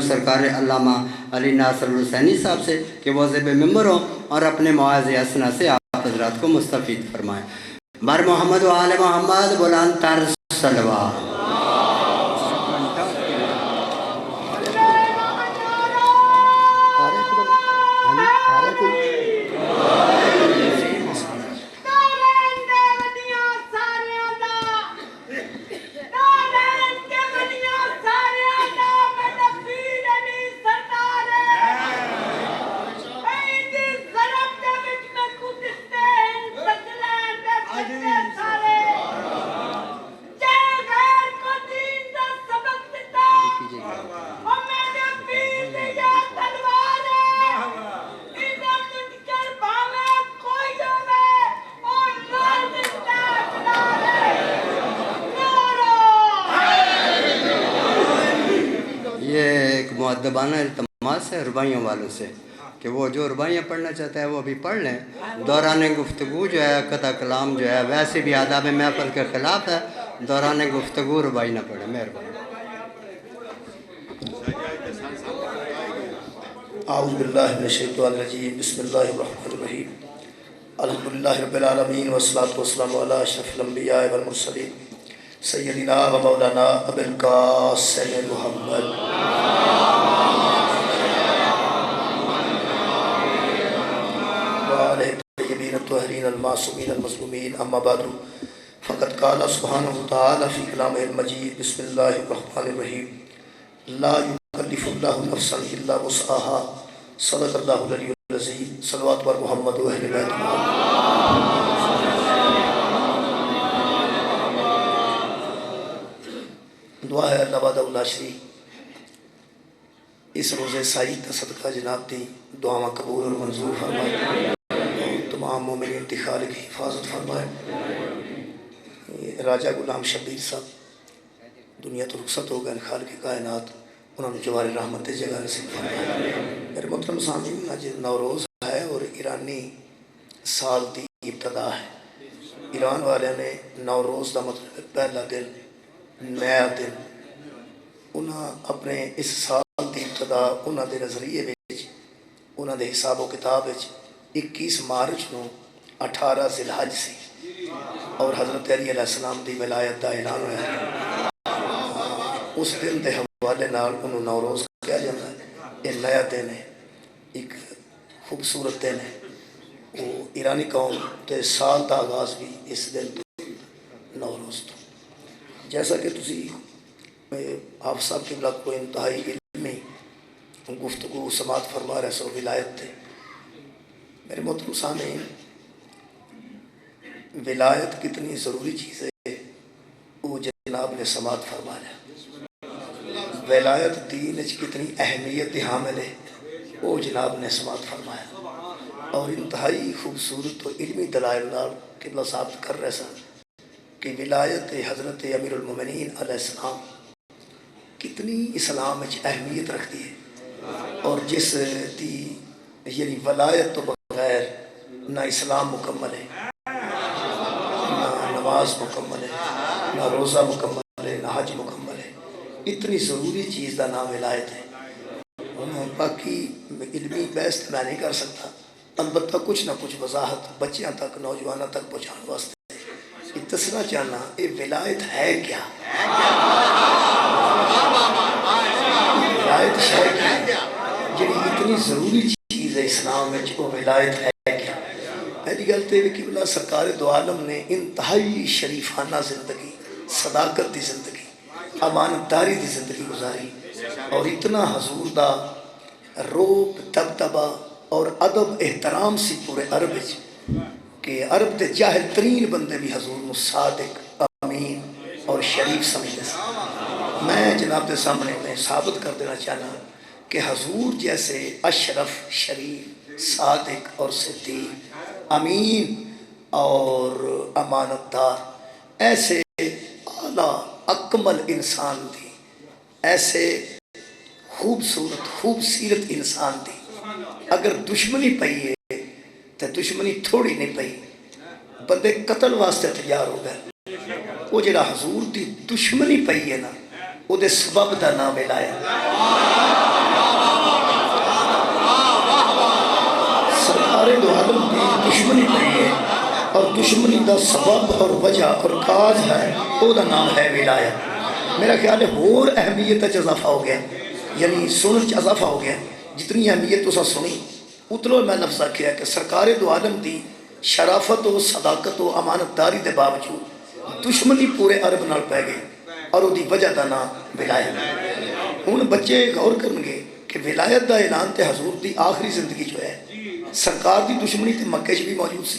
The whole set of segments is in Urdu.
سرکار علامہ علی ناصر الحسینی صاحب سے کہ وہ ذیب ممبر ہوں اور اپنے مواعظ حسنہ سے آپ حضرات کو مستفید فرمائیں۔ بر محمد و آل محمد بلند تر صلوات۔ مؤدبانہ التماس ہے ربائیوں والوں سے کہ وہ جو ربائیاں پڑھنا چاہتا ہے وہ ابھی پڑھ لیں۔ دوران گفتگو جو ہے قطع کلام جو ہے ویسے بھی آداب محفل کے خلاف ہے، دوران گفتگو ربائی نہ پڑھیں۔ مہربانی۔ اعوذ باللہ من الشیطان الرجیم، بسم اللہ الرحمن الرحیم، الحمدللہ رب العالمین والصلاة والسلام علی اشرف الانبیاء والمرسلین سیدنا و مولانا ابی القاسم محمد وآلہ الطیبین الطاہرین المعصومین المظلومین، اما بعد فقد قال سبحانہ وتعالی فی کلامہ المجید، بسم اللہ الرحمن الرحیم، لا یکلف اللہ نفسا الا وسعها، صدق اللہ العلی العظیم، صلوات بر محمد و اہل بیت محمد۔ دعا ہے اللہ وحدہ لا شریک اس روز سعید کا صدقہ جناب دی دعاواں قبول اور منظور فرمائے، تمام مومنین کی خالق کی حفاظت فرمائے۔ راجہ غلام شبیر صاحب دنیا تو رخصت ہو گئے، خالق کائنات انہوں نے جوار رحمت جگہ نصیب فرمائے۔ میرے محترم سامعین، آج نوروز ہے اور ایرانی سال دی ابتدا ہے۔ ایران والے نے نوروز کا مطلب پہلا دن، نیا دن، انہاں اپنے اس سال دی ابتدا انہاں دے نظریے وچ، انہاں دے حساب و کتاب وچ 21 مارچ نو 18 ذی الحج سی اور حضرت علی علیہ السلام دی ولایت دا اعلان ہوا۔ اس دن دے حوالے نال انہوں نوروز کہا جاتا ہے۔ یہ نیا دن ہے، ایک خوبصورت دن ہے۔ وہ ایرانی قوم تے سال دا آغاز بھی اس دن تو نوروز تو، جیسا کہ تسی آپ صاحب کی بلا کو انتہائی علمی گفتگو سماعت فرما رہے سو ولایت تھے۔ میرے محترم سامعین، ولایت کتنی ضروری چیز ہے وہ جناب نے سماعت فرما رہا۔ ولایت دین کتنی اہمیت حامل ہے وہ جناب نے سماعت فرمایا، اور انتہائی خوبصورت و علمی دلائل نال قبلہ ثابت کر رہے سن کہ ولایت حضرت امیر المومنین علیہ السلام کتنی اسلام میں اہمیت رکھتی ہے، اور جس دی یعنی ولایت تو بغیر نہ اسلام مکمل ہے، نہ نماز مکمل ہے، نہ روزہ مکمل ہے، نہ حج مکمل ہے۔ اتنی ضروری چیز کا نام ولایت ہے۔ باقی علمی بحث میں نہیں کر سکتا، البتہ کچھ نہ کچھ وضاحت بچیاں تک نوجوانوں تک پہنچانے واسطے دسنا چاہنا یہ ولایت ہے کیا؟ ولایت ہے کیا جڑی اتنی ضروری چیز ہے اسلام میں، وہ ولایت ہے کیا؟ پہلی گل تو یہ کہ اللہ سرکار دو عالم نے انتہائی شریفانہ زندگی، صداقت دی زندگی، امانتداری دی زندگی گزاری، اور اتنا حضور دا روب دبدبہ اور ادب احترام سی پورے عرب وچ کہ عرب دے جاہل ترین بندے بھی حضور نو صادق، امین اور شریف سمجھتے ہیں۔ میں جناب کے سامنے میں ثابت کر دینا چاہنا کہ حضور جیسے اشرف، شریف، صادق اور صدیق، امین اور امانت دار، ایسے اعلیٰ اکمل انسان دی، ایسے خوبصورت انسان دی اگر دشمنی پئی ہے تو دشمنی تھوڑی نہیں پئی، بندے قتل واسطے تیار ہو گئے۔ وہ جڑا حضور دی دشمنی پئی ہے نا، وہ دے سبب دا نام ولایت۔ دشمنی پئی ہے اور دشمنی دا سبب اور وجہ اور کاج ہے وہ دا نام ہے ولایت۔ میرا خیال ہے اور اہمیت اضافہ ہو گیا، یعنی سنن اضافہ ہو گیا۔ جتنی اہمیت تو سنی اتنا میں لفظ کیا کہ سرکار دو عالم دی شرافت و صداقت و امانت داری دے باوجود دشمنی پورے عرب نال پہ گئی اور وہ دی وجہ دا نام ولایت۔ ہن بچے غور کرن گے کہ ولایت دا اعلان تے حضور دی آخری زندگی جو ہے سرکار دی دشمنی تے مکے چ بھی موجود سی،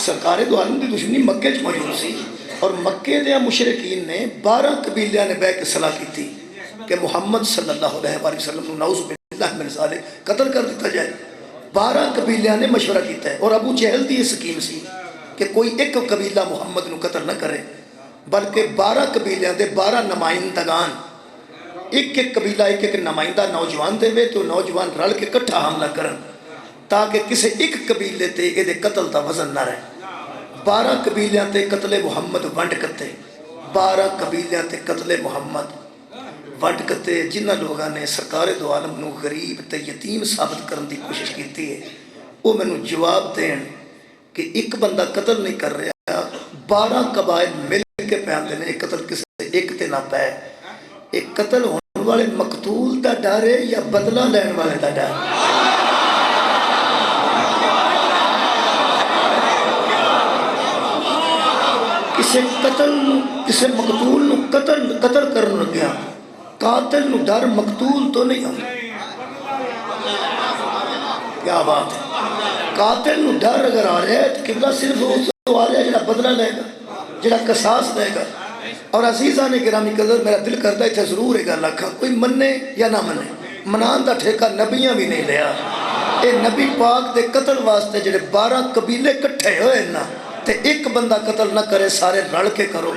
سرکار دو عالم دی دشمنی مکے چ موجود سی، اور مکے دے مشرکین نے 12 قبیلیاں نے بیٹھ کے صلاح کی تھی کہ محمد صلی اللہ علیہ وآلہ وسلم نعوذ باللہ من ذالک قتل کر دیتا جائے۔ 12 قبیلیاں نے مشورہ کیتا ہے، اور ابو جہل دی یہ سکیم سی کہ کوئی ایک قبیلہ محمد نو قتل نہ کرے، بلکہ 12 قبیلیاں دے 12 نمائندگان ایک ایک قبیلہ ایک ایک نمائندہ نوجوان دے تو نوجوان رل کے کٹھا حملہ کرن تاکہ کسی ایک قبیلے تے یہ قتل دا وزن نہ رہے۔ 12 قبیلیاں تے قتل محمد ونڈ کتے، 12 قبیلیاں تے قتل محمد ونڈ کتے، جنہ لوگاں نے سرکار دو عالم نو غریب تے یتیم ثابت کرن دی کوشش کیتی ہے وہ میں نو جواب دین کہ ایک بندہ قتل نہیں کر رہا، 12 قبائل مل کے پیاندے نے ایک قتل کسی ایک تے نہ پائے۔ ایک قتل ہونے والے مقتول دا ڈر ہے یا بدلہ لین والے دا ڈر؟ کسی قتل کسی مقتول نو قتل کرن لگیا، قاتل نو ڈر مقتول تو نہیں ہوتا۔ کیا بات ہے، قاتل نو ڈر اگر آ رہا ہے تو قبلہ صرف وہ آ رہا ہے جڑا بدلہ لے گا، جڑا قصاص دے گا۔ اور عزیزاں نے گرامی قدر میرا دل کرتا ہے ضرور ہے گل آکھاں، کوئی منے یا نہ منے، منان دا ٹھیکہ نبیاں بھی نہیں لیا۔ اے نبی پاک دے قتل واسطے جڑے 12 قبیلے کٹھے ہوئے نا تے ایک بندہ قتل نہ کرے، سارے رل کے کرو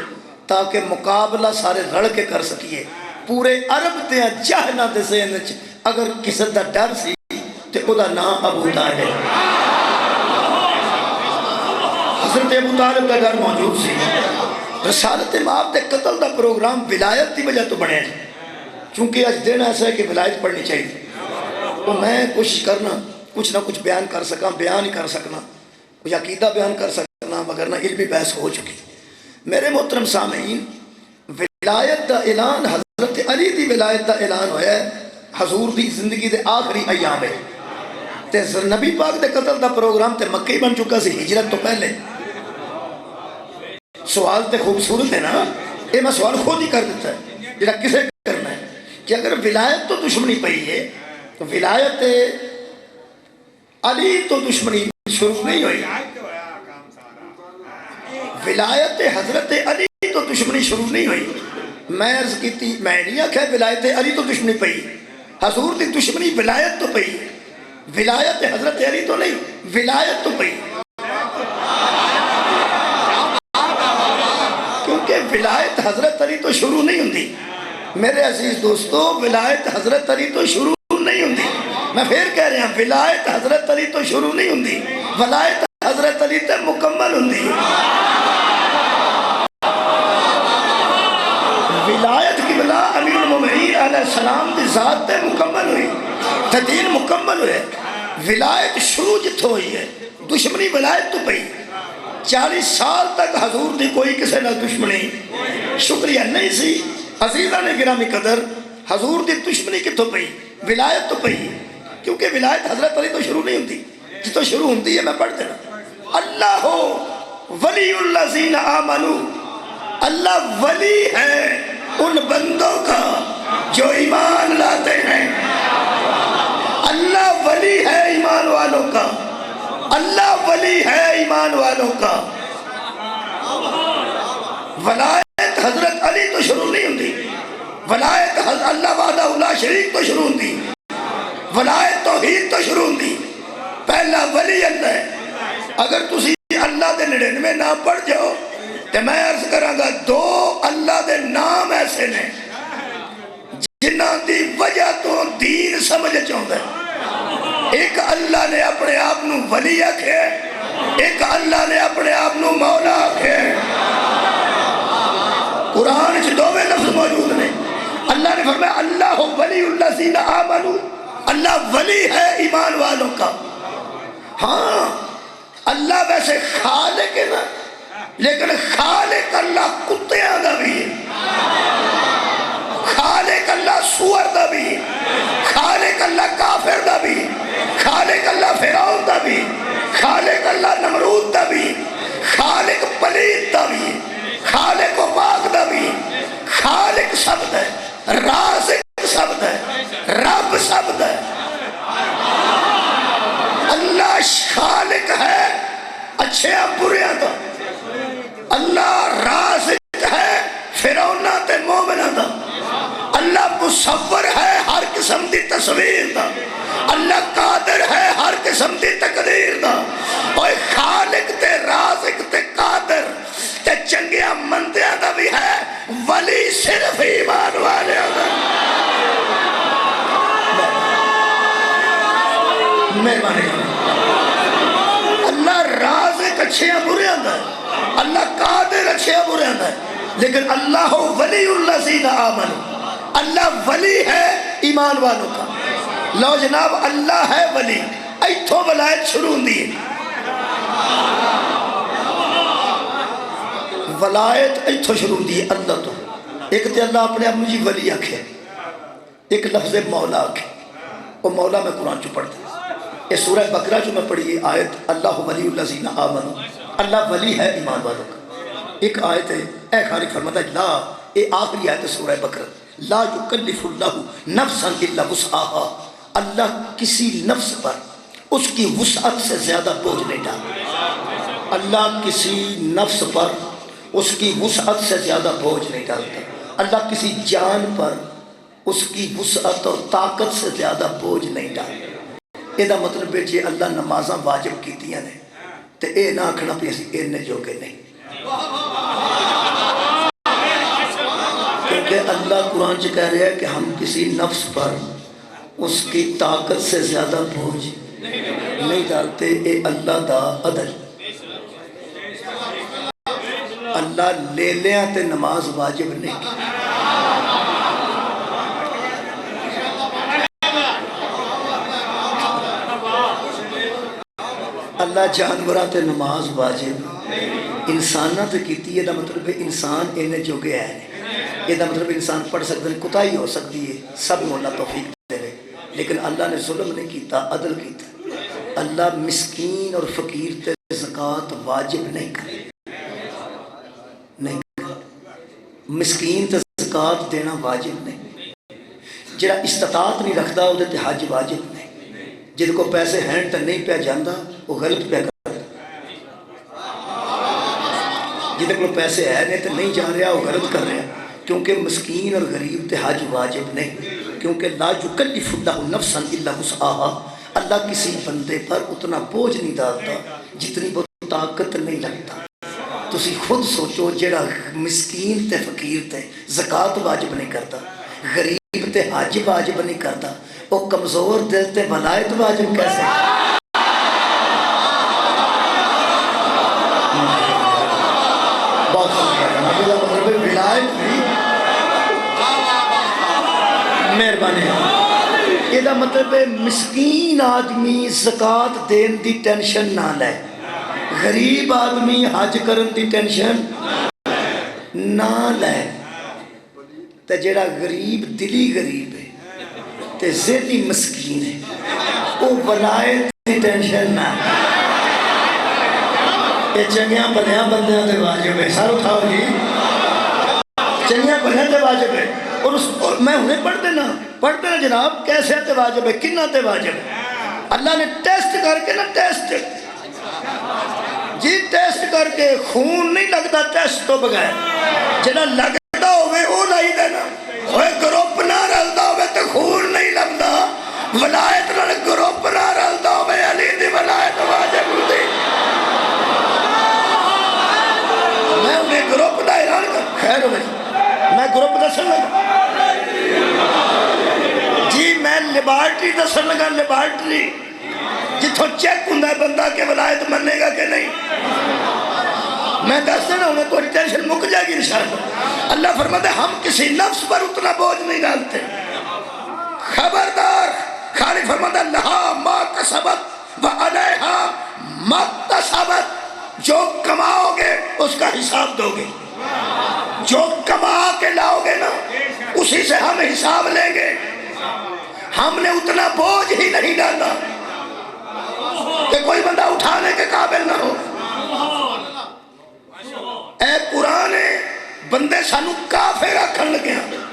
تاکہ مقابلہ سارے رل کے کر سکیے۔ پورے عرب تے جہلاں دے ذہن وچ اگر کسی دا ڈر سی تے او دا نام ابو طالب، حضرت ابو طالب دا ڈر موجود سی۔ رسالت مآب دے قتل دا پروگرام ولایت دی وجہ تو بنے ہیں، چونکہ آج دن ایسا ہے کہ ولایت پڑھنی چاہیے۔ تو میں کوشش کرنا کچھ نہ کچھ بیان کر سکاں، بیان ہی کر سکنا، کچھ عقیدہ بیان کر سکنا، مگر نہ علمی بحث ہو چکی۔ میرے محترم سامعین، ولایت دا اعلان حضرت علی دی ولایت دا اعلان ہویا ہے حضور دی زندگی دے آخری ایام ہے تے نبی پاک دے قتل دا پروگرام تے مکہ ہی بن چکا سی ہجرت تو پہلے۔ سوال تے خوبصورت ہے نا، یہ میں سوال خود ہی کر دیتا ہے جڑا کسے کرنا ہے کہ اگر ولایت تو دشمنی پئی ہے تو ولایت علی تو دشمنی شروع نہیں ہوئی، ولایت حضرت علی تو دشمنی شروع نہیں ہوئی۔ میں عرض کی تھی، میں نہیں آکھا ولایت علی تو دشمنی پئی، حضور دی دشمنی ولایت تو پئی، ولایت حضرت علی تو نہیں، ولایت تو پئی، کیونکہ ولایت حضرت علی تو شروع نہیں ہوندی۔ میرے عزیز دوستو، ولایت حضرت علی تو شروع نہیں ہوندی۔ میں پھر کہہ رہا ہوں، ولایت حضرت علی تو شروع نہیں ہوندی، ولایت حضرت علی تے مکمل ہوندی۔ ولایت کی بلا امیر المومنین علیہ السلام دی ذات تے مکمل ہوئی، تے دین مکمل ہوئے۔ ولایت شروع جتھوں ہوئی ہے، دشمنی ولایت تو پئی۔ 40 سال تک حضور دی کوئی کسے نہ دشمنی شکریہ نہیں سی۔ عزیزاں نے گرامی قدر، حضور دی دشمنی کتھوں پئی؟ ولایت تو پئی، کیونکہ ولایت حضرت علی تو شروع نہیں ہوتی، جتوں شروع ہوتی ہے میں پڑھ دینا۔ اللہ ولی الذین آمنوا، اللہ ولی ہے ان بندوں کا جو ایمان لاتے ہیں۔ اللہ ولی ہے ایمان والوں کا، اللہ ولی ہے ایمان والوں کا۔ ولایت حضرت علی تو شروع نہیں ہوتی، ولایت اللہ وحدہ لا شریک تو شروع ہوتی، ولایت توحید تو شروع ہوتی۔ پہلا ولی اللہ ہے۔ اگر تسی اللہ دے 99 نام پڑھ جاؤ تو میں عرض کراں گا 2 اللہ دے نام ایسے نے جنہ دی وجہ تو دین سمجھ چاہتا ہے۔ ایک اللہ نے اپنے آپ نو ولی آکھے، ایک اللہ نے اپنے آپ نو مولا آکھے۔ قرآن چ 2 لفظ موجود نے۔ اللہ نے فرمایا اللہ ولی الذین آمنوا، اللہ ولی ہے ایمان والوں کا۔ ہاں اللہ ویسے خالق ہے نا، لیکن خالق اللہ کتیاں دا بھی ہے، خالق اللہ سور دا بھی ہے، خالق اللہ کافر دا بھی، خالق اللہ فرعون دا بھی، خالق اللہ نمرود دا بھی، خالق پلید دا بھی، خالق و پاک دا بھی، خالق شبد ہے، رازق شبد ہے، رب شبد ہے۔ اللہ خالق ہے اچھے بریاں دا، اللہ رازق ہے فرعوناں تے مومناں دا، اللہ مصور ہے ہر قسم دی تصویر دا، اللہ قادر ہے ہر قسم دی تقدیر دا۔ اوہ خالق تے رازق تے قادر تے چنگیاں مندیاں دا بھی ہے، ولی صرف ایمان والے دا۔ مہربانی اللہ رازق اچھے برے آندا ہے، اللہ قادر اچھے برے آندا ہے، لیکن اللہ ولی الذین آمنوا، اللہ ولی ہے ایمان والوں کا۔ لو جناب اللہ ہے ولی، ایتھوں ولایت شروع ہوندی ہے، ولایت ایتھوں شروع ہوندی ہے اللہ تو۔ ایک تے اللہ اپنے آپ مجھے ولی آکھے، ایک لفظ مولا آکھے، وہ مولا میں قرآن چو پڑھتا ہے۔ یہ سورہ بقرہ جو میں پڑھی آیت اللہ ولی الذین آمنوا، اللہ ولی ہے ایمان والوں کا۔ ایک آیت ہے اے خالق فرماتا ہے لا، یہ آخری آیت ہے سورہ بقرہ، لا یکلف اللہ نفسا الا وسعها، اللہ کسی نفس پر اس کی وسعت سے زیادہ بوجھ نہیں ڈالتا، اللہ کسی نفس پر اس کی وسعت سے زیادہ بوجھ نہیں ڈالتا، اللہ کسی جان پر اس کی وسعت اور طاقت سے زیادہ بوجھ نہیں ڈالتا۔ یہ مطلب ہے جی اللہ نمازاں واجب کیتیاں نے تے اے نہ آکھنا پی اسی اے نے جو کہ نہیں، کیونکہ اللہ قرآن چ کہہ رہا ہے کہ ہم کسی نفس پر اس کی طاقت سے زیادہ بوجھ نہیں ڈالتے، اے اللہ دا عدل۔ اللہ لے لیا تے نماز واجب نہیں کی، اللہ جانوراں تے نماز واجب انساناں تے کیتی ہے، دا مطلب ہے انسان انہیں جو گیا ہے، یہ دا مطلب انسان پڑھ سکتے ہیں، کوتاہی ہو سکتی ہے، سب کو اللہ توفیق دے رہے، لیکن اللہ نے ظلم نہیں کیتا، عدل کیتا۔ اللہ مسکین اور فقیر تے زکوٰۃ واجب نہیں کرے، نہیں کرے، مسکین تے زکوٰۃ دینا واجب نہیں، جڑا استطاعت نہیں رکھدا وہ تے حج واجب نہیں، جن کو پیسے ہیں تو نہیں پہ جاندہ وہ غلط پہ کرتا، جن کو پیسے ہے نہیں تو نہیں جا رہا وہ غلط کر رہا، کیونکہ مسکین اور غریب تے حج واجب نہیں، کیونکہ لا یکلف اللہ نفسا الا وسعها، اللہ کسی بندے پر اتنا بوجھ نہیں ڈالتا جتنی وہ طاقت نہیں لگتا۔ تسی خود سوچو جڑا مسکین تے فقیر تے زکوٰۃ واجب نہیں کرتا، غریب تے حج واجب نہیں کرتا، وہ کمزور دل تے ولایت واجب کیسے؟ بہت مطلب ولایت بھی مہربانی، یہ مطلب مسکین آدمی زکوٰۃ دین دی ٹینشن نہ لے، غریب آدمی حج کرن دی ٹینشن نہ لے، تے جڑا غریب دلی غریب ہے تے ذہنی مسکین ہے وہ ولایت کی ٹینشن نہ، یہ چنگیاں بھلیاں بندیاں تے واجب ہے، سر اٹھاؤ جی، چنگیاں بھلیاں تے واجب ہے، اور میں انہیں پڑھ دینا جناب کیسے تے واجب ہے، کنہ تے واجب ہے، اللہ نے ٹیسٹ کر کے نا، ٹیسٹ جی ٹیسٹ کر کے، خون نہیں لگتا ٹیسٹ تو بغیر، جنہاں لگتا ہوئے وہ لائی دینا، ہوئے گروپ نہ رلتا ہوئے تو خون نہیں لگتا، ولایت نہ گروپ نہ رلتا ہوئے علی دی ولایت واجب ہوتی۔ میں انہیں گروپ دا اعلان کر خیر ہوئے، میں گروپ دسن لگا جی، میں لیبارٹری دسن لگا، لیبارٹری جتوں چیک ہوں بندہ کہ ولایت مننے گا کہ نہیں، میں دس دینا انہیں تو ٹینشن مک جائے گی انشاءاللہ۔ اللہ فرماتا ہے ہم کسی نفس پر اتنا بوجھ نہیں ڈالتے، خبردار خالق کسبت وعلیہا مکتسبت، جو کماؤ گے اس کا حساب دو گے، جو کما کے لاؤ گے نا اسی سے ہم حساب لیں گے۔ ہم نے اتنا بوجھ ہی نہیں ڈالا کہ کوئی بندہ اٹھانے کے قابل نہ ہو۔ اے قرآن بندے سانو کافر رکھن لگے ہیں،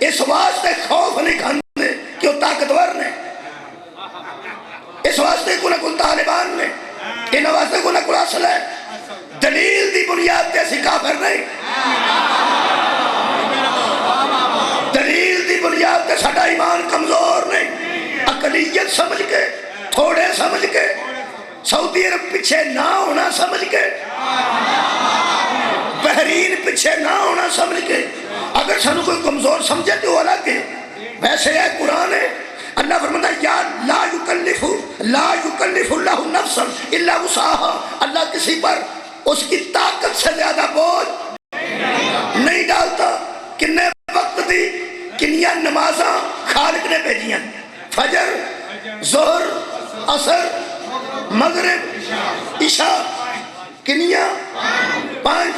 اس واسطے خوف نہیں کھاندے کہ وہ طاقتور نے، اس واسطے کوئی نہ کوئی طالبان نے، ان واسطے کوئی نہ کوئی اصل ہے، دلیل دی بنیاد تے اسی کافر نہیں، دلیل دی بنیاد تے ساڈا ایمان کمزور نہیں، اقلیت سمجھ کے، تھوڑے سمجھ کے، سعودی عرب پیچھے نہ ہونا سمجھ کے، بحرین پیچھے نہ ہونا سمجھ کے، اگر سانو کوئی کمزور سمجھے تو الگ ہے۔ ویسے ہے قرآن ہے، اللہ فرماتا ہے یا لا یکلف اللہ نفسا الا وسعها، اللہ کسی پر اس کی طاقت سے زیادہ بوجھ نہیں ڈالتا۔ کنے وقت دی کنیاں نمازاں خالق نے بھیجیاں، فجر، ظہر، عصر، مغرب، عشاء، کنیاں 5۔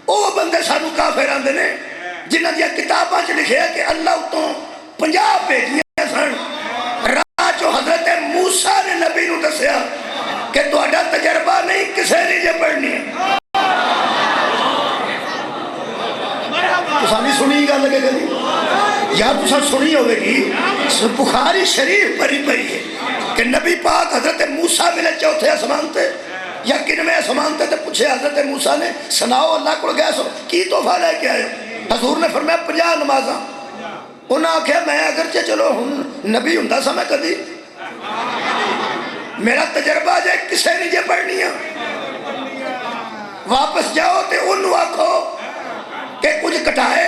وہ بندے سانو کافر آندے نے جنہاں دیا کتاباں چ لکھیا کہ اللہ تو 50 بھیجیاں سن، راہ جو حضرت موسیٰ نے نبی نو دسیا کہ تہاڈا تجربہ نہیں کسے نہیں جے پڑھنی۔ تساں نہیں سنی گل لگے گی یا تساں سنی ہوئے گی، بخاری شریف بھری پئی ہے کہ نبی پاک حضرت موسیٰ ملے چوتھے آسمان تے یا کنویں آسمان تے پوچھے حضرت موسیٰ نے سناؤ اللہ کو گیا سو کی تحفہ لے کے آئے؟ حضور نے فرمایا 50 نمازاں۔ انہاں آکھیا میں اگرچہ چلو ہن نبی ہوندا سا میں کدی، میرا تجربہ جے کسے نہیں جے پڑھنی ہے، واپس جاؤ تے انہوں آکھو کہ کچھ کٹائے،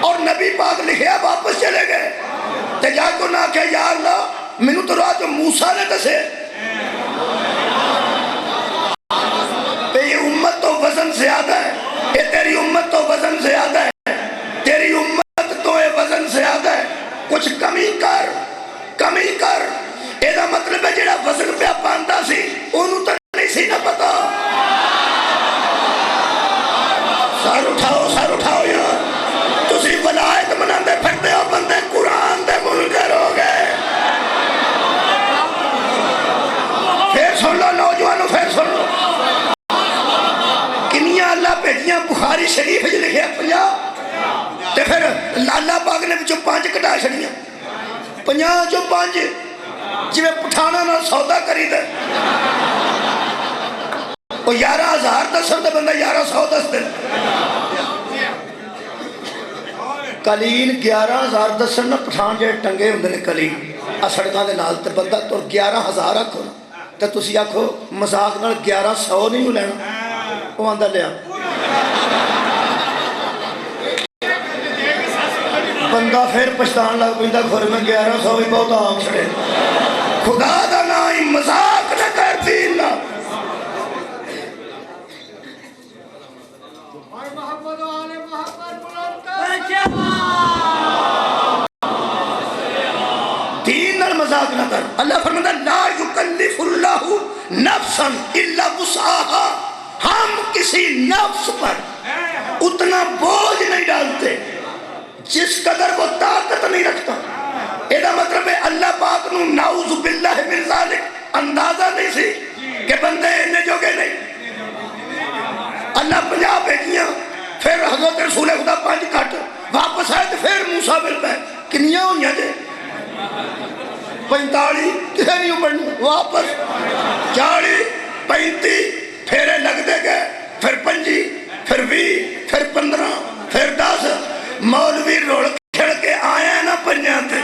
اور نبی پاک لکھیا واپس چلے گئے تے جا کو نہ کہ یا اللہ منو تو راہ جو موسیٰ نے دسے، یہ امت تو وزن زیادہ ہے، یہ تیری امت تو وزن زیادہ ہے، تیری امت تو یہ وزن زیادہ ہے، کچھ کمی کر، کمی کر۔ یہ مطلب ہے جڑا وزن پہ پاندا سی انہوں تو نہیں سی نہ پتا۔ سر اٹھاؤ یار، تسی ولایت مناندے پھرتے ہو بندے قرآن دے منکر ہو گئے۔ پھر سن لو نوجوانوں، پھر سن لو کنیاں اللہ بھیجیاں بخاری شریف جو لکھے 50 تے پھر اللہ پاک نے بچوں 5 کٹا چھڑیاں، 50 جو 5 جی میں پٹھانا نہ سودا کری دے، وہ 11,000 دسن دے بندہ 1100 دس دے، کلیل 11,000 دسن نہ پٹھان جے ٹنگے ہوندے نے کلیل سڑکاں دے نال تے بندہ تو 11,000 آکھو نا تے تسی آکھو مذاق نال 1100 نہیں ہو لینا، وہ آندہ لیا بندہ پھر پشتان لگ پیندہ گھر میں 1100 بھی بہت آم چھڑے، خدا دا نائی مذاق نہ کر دین نہ۔ دین نال مذاق نہ کر۔ اللہ فرماتا لا یکلف اللہ نفسا الا وسعها، ہم کسی نفس پر اتنا بوجھ نہیں ڈالتے جس قدر وہ طاقت نہیں رکھتا۔ یہ مطلب ہے اللہ پاک نو نعوذ باللہ من ذالک اندازہ نہیں سی کہ بندے انہیں جوگے نہیں۔ اللہ 50 بھیجیاں، پھر حضرت رسول خدا 5 کٹ، واپس آئے تو پھر موسیٰ مل پہ کنیاں ہوئیاں جے 45 کسے نہیں پڑھنی، واپس 40 35 پھیرے لگ دے گئے، پھر 5 پھر 20 پھر 15 پھر 10، مولوی روڑ کھڑ کے آیا نا 5 تھے،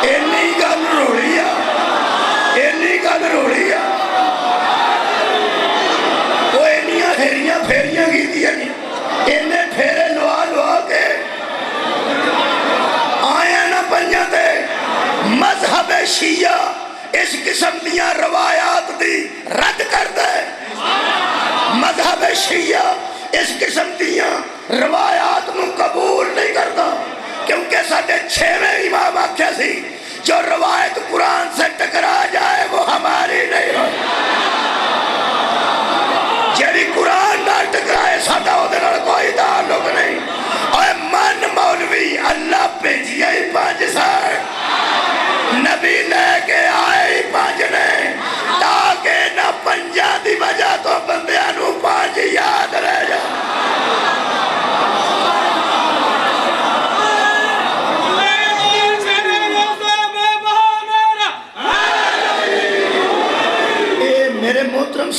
اینی گل روڑی آ، اینی گل روڑی آ، وہ اینیاں ہیریاں پھیریاں کی دیا نہیں، اینے پھیرے لوا لوا کے آیا نا 5 تھے۔ مذہب شیعہ اس قسم دیا روایات دی رد کر دے، مذہب شیعہ اس قسم دیا روایات نو قبول نہیں کرتا، کیونکہ ساڑھے 6ویں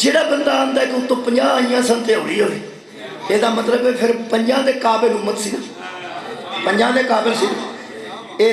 ਜਿਹੜਾ ਬੰਦਾ ਆਂਦਾ ਕਿ ਉਤੋਂ 50 ਆਈਆਂ ਸਨ ਤੇ ਹੌਲੀ ਹੋਵੇ, ਇਹਦਾ ਮਤਲਬ ਹੈ ਫਿਰ 50 ਦੇ ਕਾਬਿਲ ਉਮਤ ਸੀ ਨਾ, 50 ਦੇ ਕਾਬਿਲ ਸੀ। ਇਹ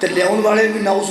ਤੇ ਲਿਆਉਣ ਵਾਲੇ ਨੂੰ ਵੀ ਨਾਉਜ਼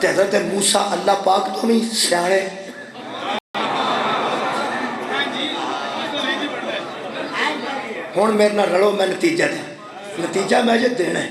ਤੇ ਹਜ਼ਰਤ ਮੂਸਾ ਅੱਲਾਹ ਪਾਕ ਤੋਂ ਵੀ ਸਿਆਣੇ। ਹੁਣ ਮੇਰੇ ਨਾਲ ਰਲੋ, ਮੈਂ ਨਤੀਜਾ ਦਿਆਂ। ਨਤੀਜਾ ਮੈਂ ਜੇ ਦੇਣਾ ਹੈ,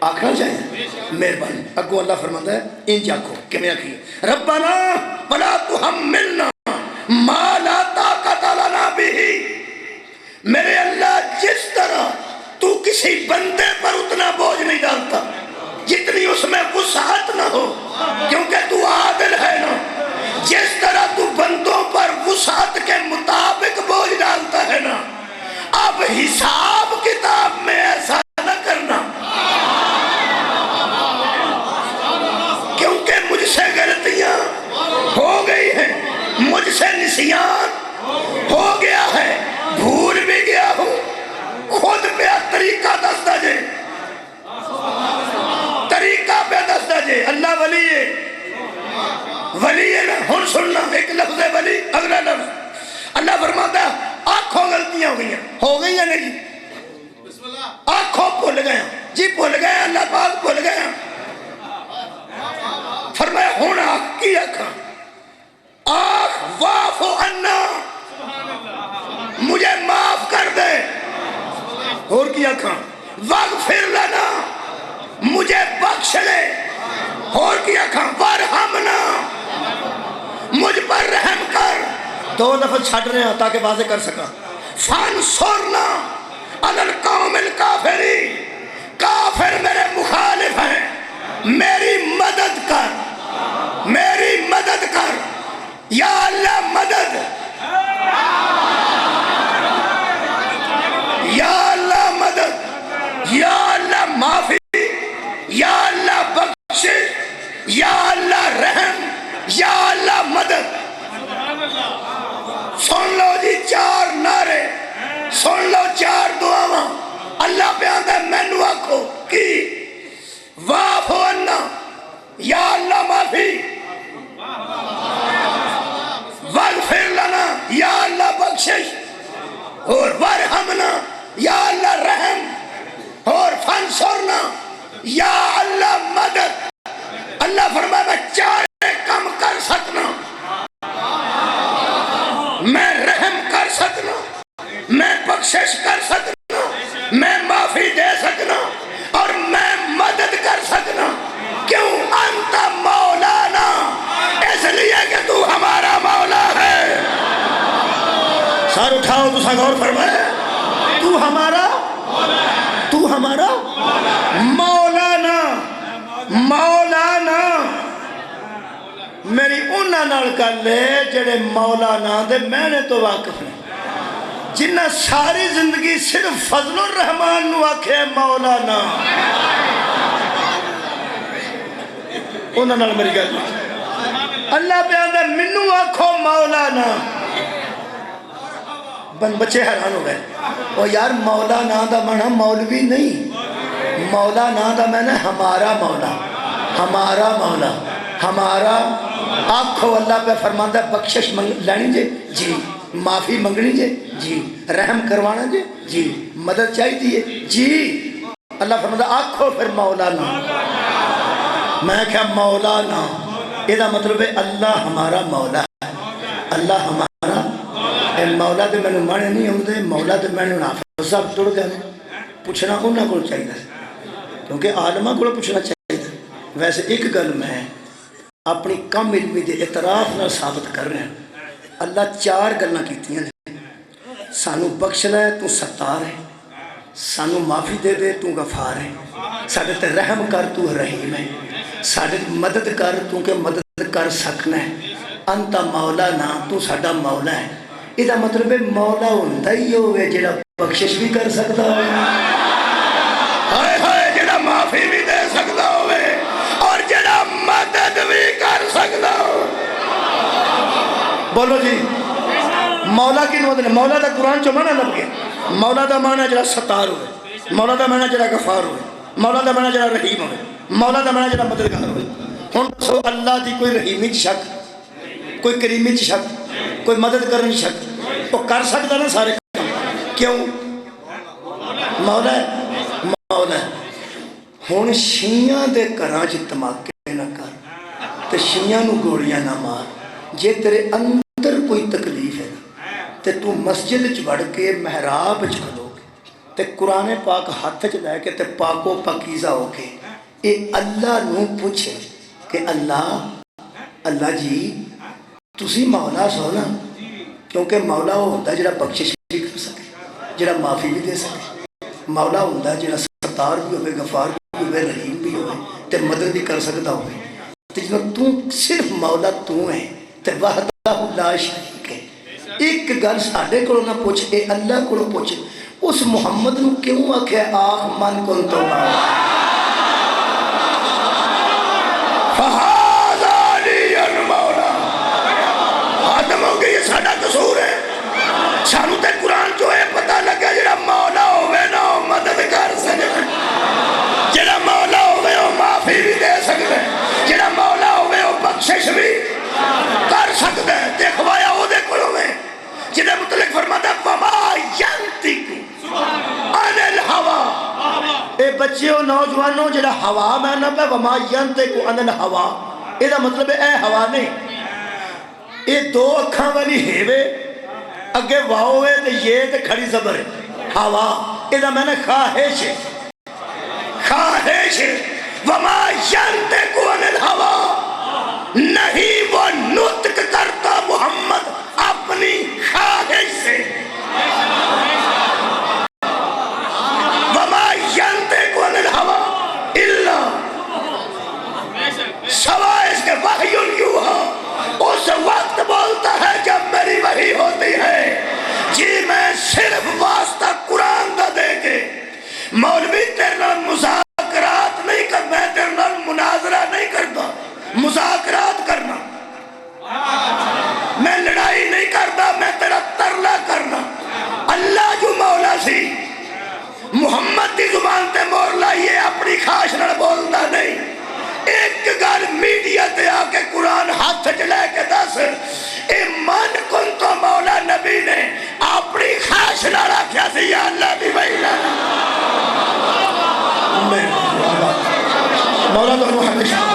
آخنا چاہیے مہربانی اگوں اللہ فرماتا ہے انج آکھو کہ میں آکھی ربنا ولا تحملنا ما لا طاقت لنا به میرے اللہ جس طرح تو کسی بندے پر اتنا بوجھ نہیں ڈالتا جتنی اس میں وسعت نہ ہو کیونکہ تو عادل ہے نا جس طرح تو بندوں پر وسعت کے مطابق بوجھ ڈالتا ہے نا اب حساب کتاب میں ایسا نہ کرنا کیونکہ مجھ سے غلطیاں ہو گئی ہیں مجھ سے نسیان ہو گیا ہے بھول بھی گیا ہوں خود پہ طریقہ دس دے طریقہ پہ دس دے اللہ ولی ہے نا ہن سننا ایک لفظ ولی اگلا لفظ اللہ فرماتا ہے آنکھوں غلطیاں ہو گئی ہیں نہیں آنکھوں بھول گئے جی بھول گئے اللہ پاک بھول گئے فرمایا ہن آنکھ کی آنکھاں آنکھ واعفو عنا مجھے معاف کر دے اور کی آنکھاں واغفر لنا مجھے بخش لے اور کی آنکھاں وارحمنا مجھ پر رحم کر دو لفظ چھڑ رہے ہیں تاکہ واضح کر سکا فانصرنا علی القوم الکافرین کافر میرے مخالف ہیں میری مدد کر یا اللہ مدد یا اللہ مدد یا اللہ معافی یا اللہ بخش یا اللہ رحم یا اللہ مدد سن لو جی چار نعرے سن لو چار دعاواں اللہ پہ آتا ہے مینو آکھو کی واعفو عنا یا اللہ معافی واغفر لنا یا اللہ بخشش اور وارحمنا یا اللہ رحم اور فانصرنا یا اللہ مدد اللہ فرمایا میں چارے کم کر سکنا میں رحم کر سکنا میں بخشش کر سکنا میں معافی دے سکنا اور میں مدد کر سکنا کیوں انت مولانا اس لیے کہ تو ہمارا مولا ہے سر اٹھاؤ تو سا غور فرمائے تو ہمارا مولانا میری انہاں نال کر لے جڑے مولانا دے میں نے تو واقف ہیں جنہ ساری زندگی صرف فضل الرحمن نو آکھے مولانا انہاں نال میری گل اللہ پہ آندہ منو آکھو مولانا بچے حیران ہو گئے وہ یار مولانا دا معنی مولوی نہیں مولانا دا میں نے ہمارا مولا ہمارا آنکھو اللہ پہ فرماندہ بخشش لینی جی معافی منگنی جی رحم کروانا جی مدد چاہیے جی اللہ فرماندہ آنکھو پھر مولانا میں کہا مولانا یہ مطلب ہے اللہ ہمارا مولا ہے اللہ ہمارا مولا تو میں نے مانے نہیں ہوتے مولا تو میں نے نافذ صاحب ٹوڑ گئے پوچھنا انہوں کو چاہیے کیونکہ عالمہ کو پوچھنا چاہیے ویسے ایک گل میں اپنی کم علمی دے اعتراف نہ ثابت کر رہے ہیں اللہ چار گلنا کیتی ہیں سانو بخش لے تو ستار ہے سانو معافی دے دے تو غفار ہے ساڑھے تے رحم کر تو رحیم ہے ساڑھے مدد کر تو کہ مدد کر سکنا ہے انتا مولا نا تو ساڑھا مولا ہے یہ مطلب ہے مولا ہوندہ ہی ہوئے جڑا بخشش بھی کر سکتا ہوئے جڑا معافی بھی دے سکتا ہوئے اور جڑا مدد بھی کر سکتا ہوئے بولو جی مولا کی نوازن ہے مولا دا قرآن چو معنی لگ گیا مولا دا معنی جڑا ستار ہوئے مولا دا معنی جڑا غفار ہوئے مولا دا معنی جڑا رحیم ہوئے مولا دا معنی جڑا مددگار ہوئے ہون سو اللہ دی کوئی رحیمی چی شک کوئی کریمی چی شک کوئی مدد کرنے شک تو کر سکتا نا سارے کام کیوں مولا ہے ہون شیعہ دے کراج تماکے نہ کر تو شیعہ نو گوڑیاں نہ مار جے تیرے اندر کوئی تکلیف ہے تے تو مسجد چ بڑھ کے محراب چ کھلو گے تے قرآن پاک ہاتھ چ لے کے تے پاکو پاکیزہ ہو کے اے اللہ نو پوچھے کہ اللہ جی تسی مولا سو نا، کیونکہ مولا وہ ہوتا ہے جڑا بخشش بھی کر سکے، جڑا معافی بھی دے سکے، مولا ہوتا ہے جڑا ستار بھی ہوئے، غفار بھی ہوئے، رحیم بھی ہوئے تے مدد بھی کر سکتا ہوئے۔ تے جنہوں تو صرف مولا تو ہے تے وحدہ لا شریک ہے، ایک گل ساڈے کو نہ پوچھ، اے اللہ کو پوچھ، اس محمد نو کیوں آکھے آخ من کن تو فہذا علی مولا۔ آدم ہو گئی یہ ساڈا قصور ہے، سانو تے قرآن جو ہے پتہ لگا جڑا مولا ہوئے نا وہ مدد کر سکتا، جڑا مولا ہوئے وہ معافی بھی دے سکتا، جڑا مولا ہوئے وہ بخشش بھی کر سکتا ہے۔ دیکھوایا وہ دے کلوں میں جنہیں متعلق فرماتا وما ینطق عن الہوا۔ اے بچیوں نوجوانوں جڑا ہوا میں نہ پہ وما ینطق عن الہوا، یہ دا مطلب ہے اے ہوا نہیں، یہ دو اکھاں والی ہیوے اگے واؤ ہے تے یہ تے کھڑی زبر ہے ہوا، یہ دا میں نے خواہش ہے، خواہش ہے۔ وما ینطق عن الہوا، نہیں وہ نطق کرتا محمد اپنی خواہش سے۔ وما ینطق عن الہوا الا سوائے اس کے وحی یوحا، اس وقت بولتا ہے جب میری وحی ہوتی ہے۔ جی میں صرف واسطہ قرآن دا دے کے مولوی تیرے نال مذاکرات نہیں کرنا، میں تیرے نال مناظرہ نہیں کرتا، مذاکرات کرنا، میں لڑائی نہیں کرتا، میں تیرا ترلا کرنا۔ اللہ جو مولا سی محمد دی زبان تے مور لائیے، اپنی خواہش نال بولتا نہیں۔ ایک گل میڈیا تے آ کے قرآن ہاتھ چ لے کے دس، اے من کن تو مولا نبی نے اپنی خواہش نال آکھیا سی یا اللہ دی ویلا مولا تو ہمیشہ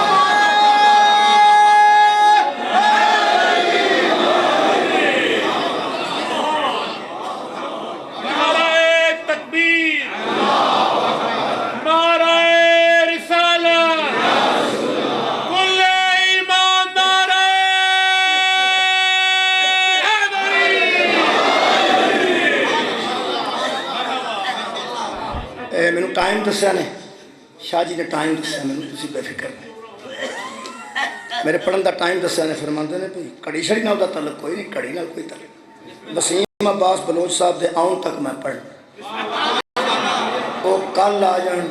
میں ٹائم دسیا نے، شاہ جی نے ٹائم دسیا میں، تسی بے فکر نہیں، میرے پڑھن دا ٹائم دسیا نے، فرماندے نے بھئی کڑی شڑی نال دا تعلق کوئی نہیں، کڑی نال کوئی تعلق۔ وسیم عباس بلوچ صاحب دے آن تک میں پڑھ، وہ کل آ جان،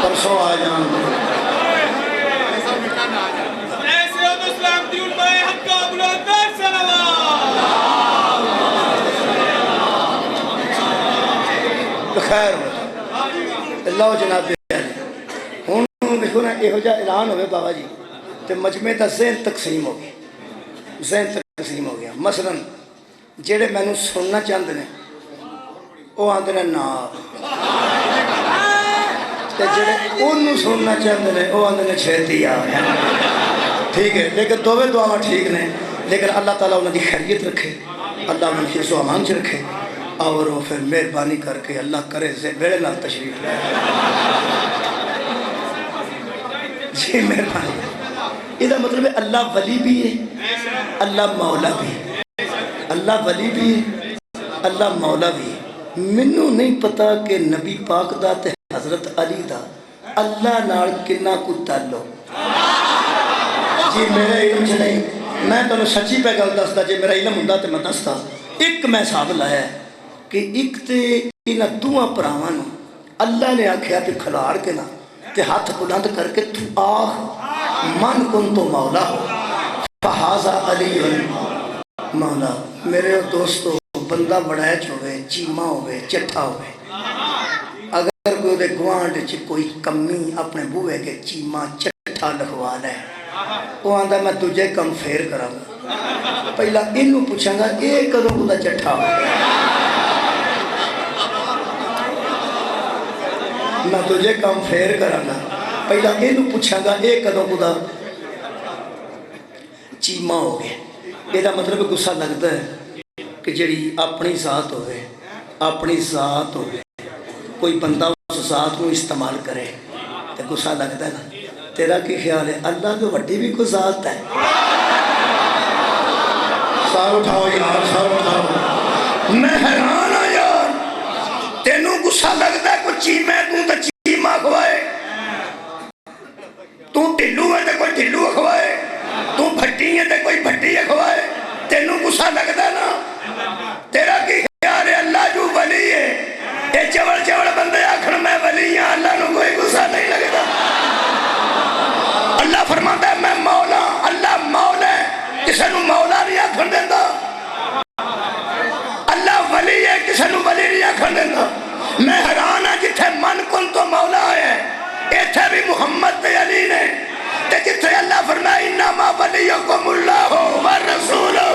پرسوں آ جان، خیر اللہ جناب ہوں دیکھو نا یہو جہاں اعلان ہوئے بابا جی تو مجمع کا ذہن تقسیم ہو گیا، ذہن تقسیم ہو گیا۔ مثلا جہے مینو سننا چاہتے ہیں وہ آتے ہیں نا، جہے انہوں سننا چاہتے ہیں وہ آتے ہیں چھیتی آ، ٹھیک ہے، لیکن دونوں دعاواں ٹھیک نے، لیکن اللہ تعالیٰ انہوں کی خیریت رکھے، اللہ انہوں کی حفظ و امان چ رکھے، اور وہ پھر مہربانی کر کے اللہ کرے ویڑے نال تشریف لے جی مہربانی۔ یہ مطلب ہے اللہ ولی بھی ہے، اللہ مولا بھی ہے، اللہ ولی بھی ہے، اللہ مولا بھی ہے۔ منوں نہیں پتا کہ نبی پاک دا تے حضرت علی دا اللہ نال کنا کو تعلق، جی میرے علم چ نہیں، میں تمہیں سچی پہ گل دستا، جی میرا علم ہوندا تے میں دستا۔ ایک میں حساب لایا ہے کہ ایک تے انہاں دوواں پراواں نوں اللہ نے آکھیا کہ کھلار کے نہ تے ہاتھ بلند کر کے تو آخ من کن تو مولا ہو فہذا علی مولا۔ میرے دوستو بندہ بڑیچ ہوئے، چیمہ ہوئے، چٹھا ہوئے، اگر کوئی دے گوانڈ چ کوئی کمی اپنے بوئے کے چیمہ چٹھا لکھوا لے، وہ آندہ میں تجھے کم پھیر کراں گا، پہلا انہوں پوچھاں گا اے کدوں کو دا چٹھا ہوئے، میں تجھے کم پھیر کراں گا، پہلا انہوں پوچھاں گا اے کدوں کو دا چیمہ ہو گئے۔ یہ دا مطلب گسا لگتا ہے کہ جڑی اپنی ذات ہوئے اپنی ذات ہو کوئی بندہ اس ذات کو استعمال کرے تو غصہ لگتا ہے نا. تیرا کی خیال ہے اللہ تو وڈی بھی کوئی ذات ہے. سار اٹھاؤ یار, سار اٹھاؤ. میں حیران ہاں یار, تینوں غصہ لگتا ہے کوئی چیمے تو چیمہ کھوائے, تو ٹھلو ہے تو کوئی ٹھلو کھوائے, تو بھٹی ہے تو کوئی بھٹی کھوائے. تینوں غصہ لگتا ہے نا. تیرا کی خیال ہے اللہ جو ولی ہے, یہ چوڑ چوڑ بندے آخر میں ولی ہاں, اللہ نو کوئی غصہ نہیں لگتا. اللہ فرماتا ہے میں مولا, اللہ مولا ہے, کسی نو مولا نہیں آخر دیتا. اللہ ولی ہے, کسی نو ولی نہیں آخر دیتا. میں حیران ہاں جتھے من کن تو مولا ہے, ایتھے بھی محمد تے علی نے, تے جتھے اللہ فرمائے انما ولیکم اللہ ورسولہ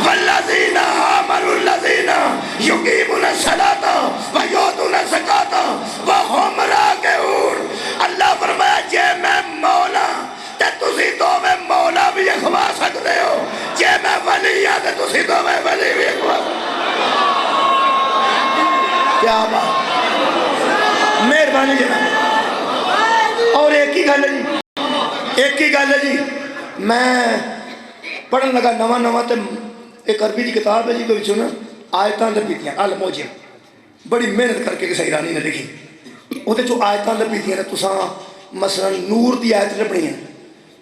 والذین آمنوا الذین یقیمون الصلاۃ ویؤتون الزکاۃ وہم راکعون. اللہ فرمایا جے میں مولا تے تسی تو میں مولا بھی اخوا سکتے ہو, جے میں ولی ہاں تے تسی تو میں ولی بھی اخوا سکتے ہو. کیا بات, مہربانی جناب. اور ایک ہی گل ہے جی, ایک ہی گل ہے جی. میں پڑھن لگا نواں نواں تے ایک عربی کی کتاب ہے جی, کوئی نا آیتاں لبیتیاں الموجم, بڑی محنت کر کے کسی ایرانی نے لکھی. وہ جو آیتاں لبیتیاں نے تساں مثلا نور دی آیت لبنی ہے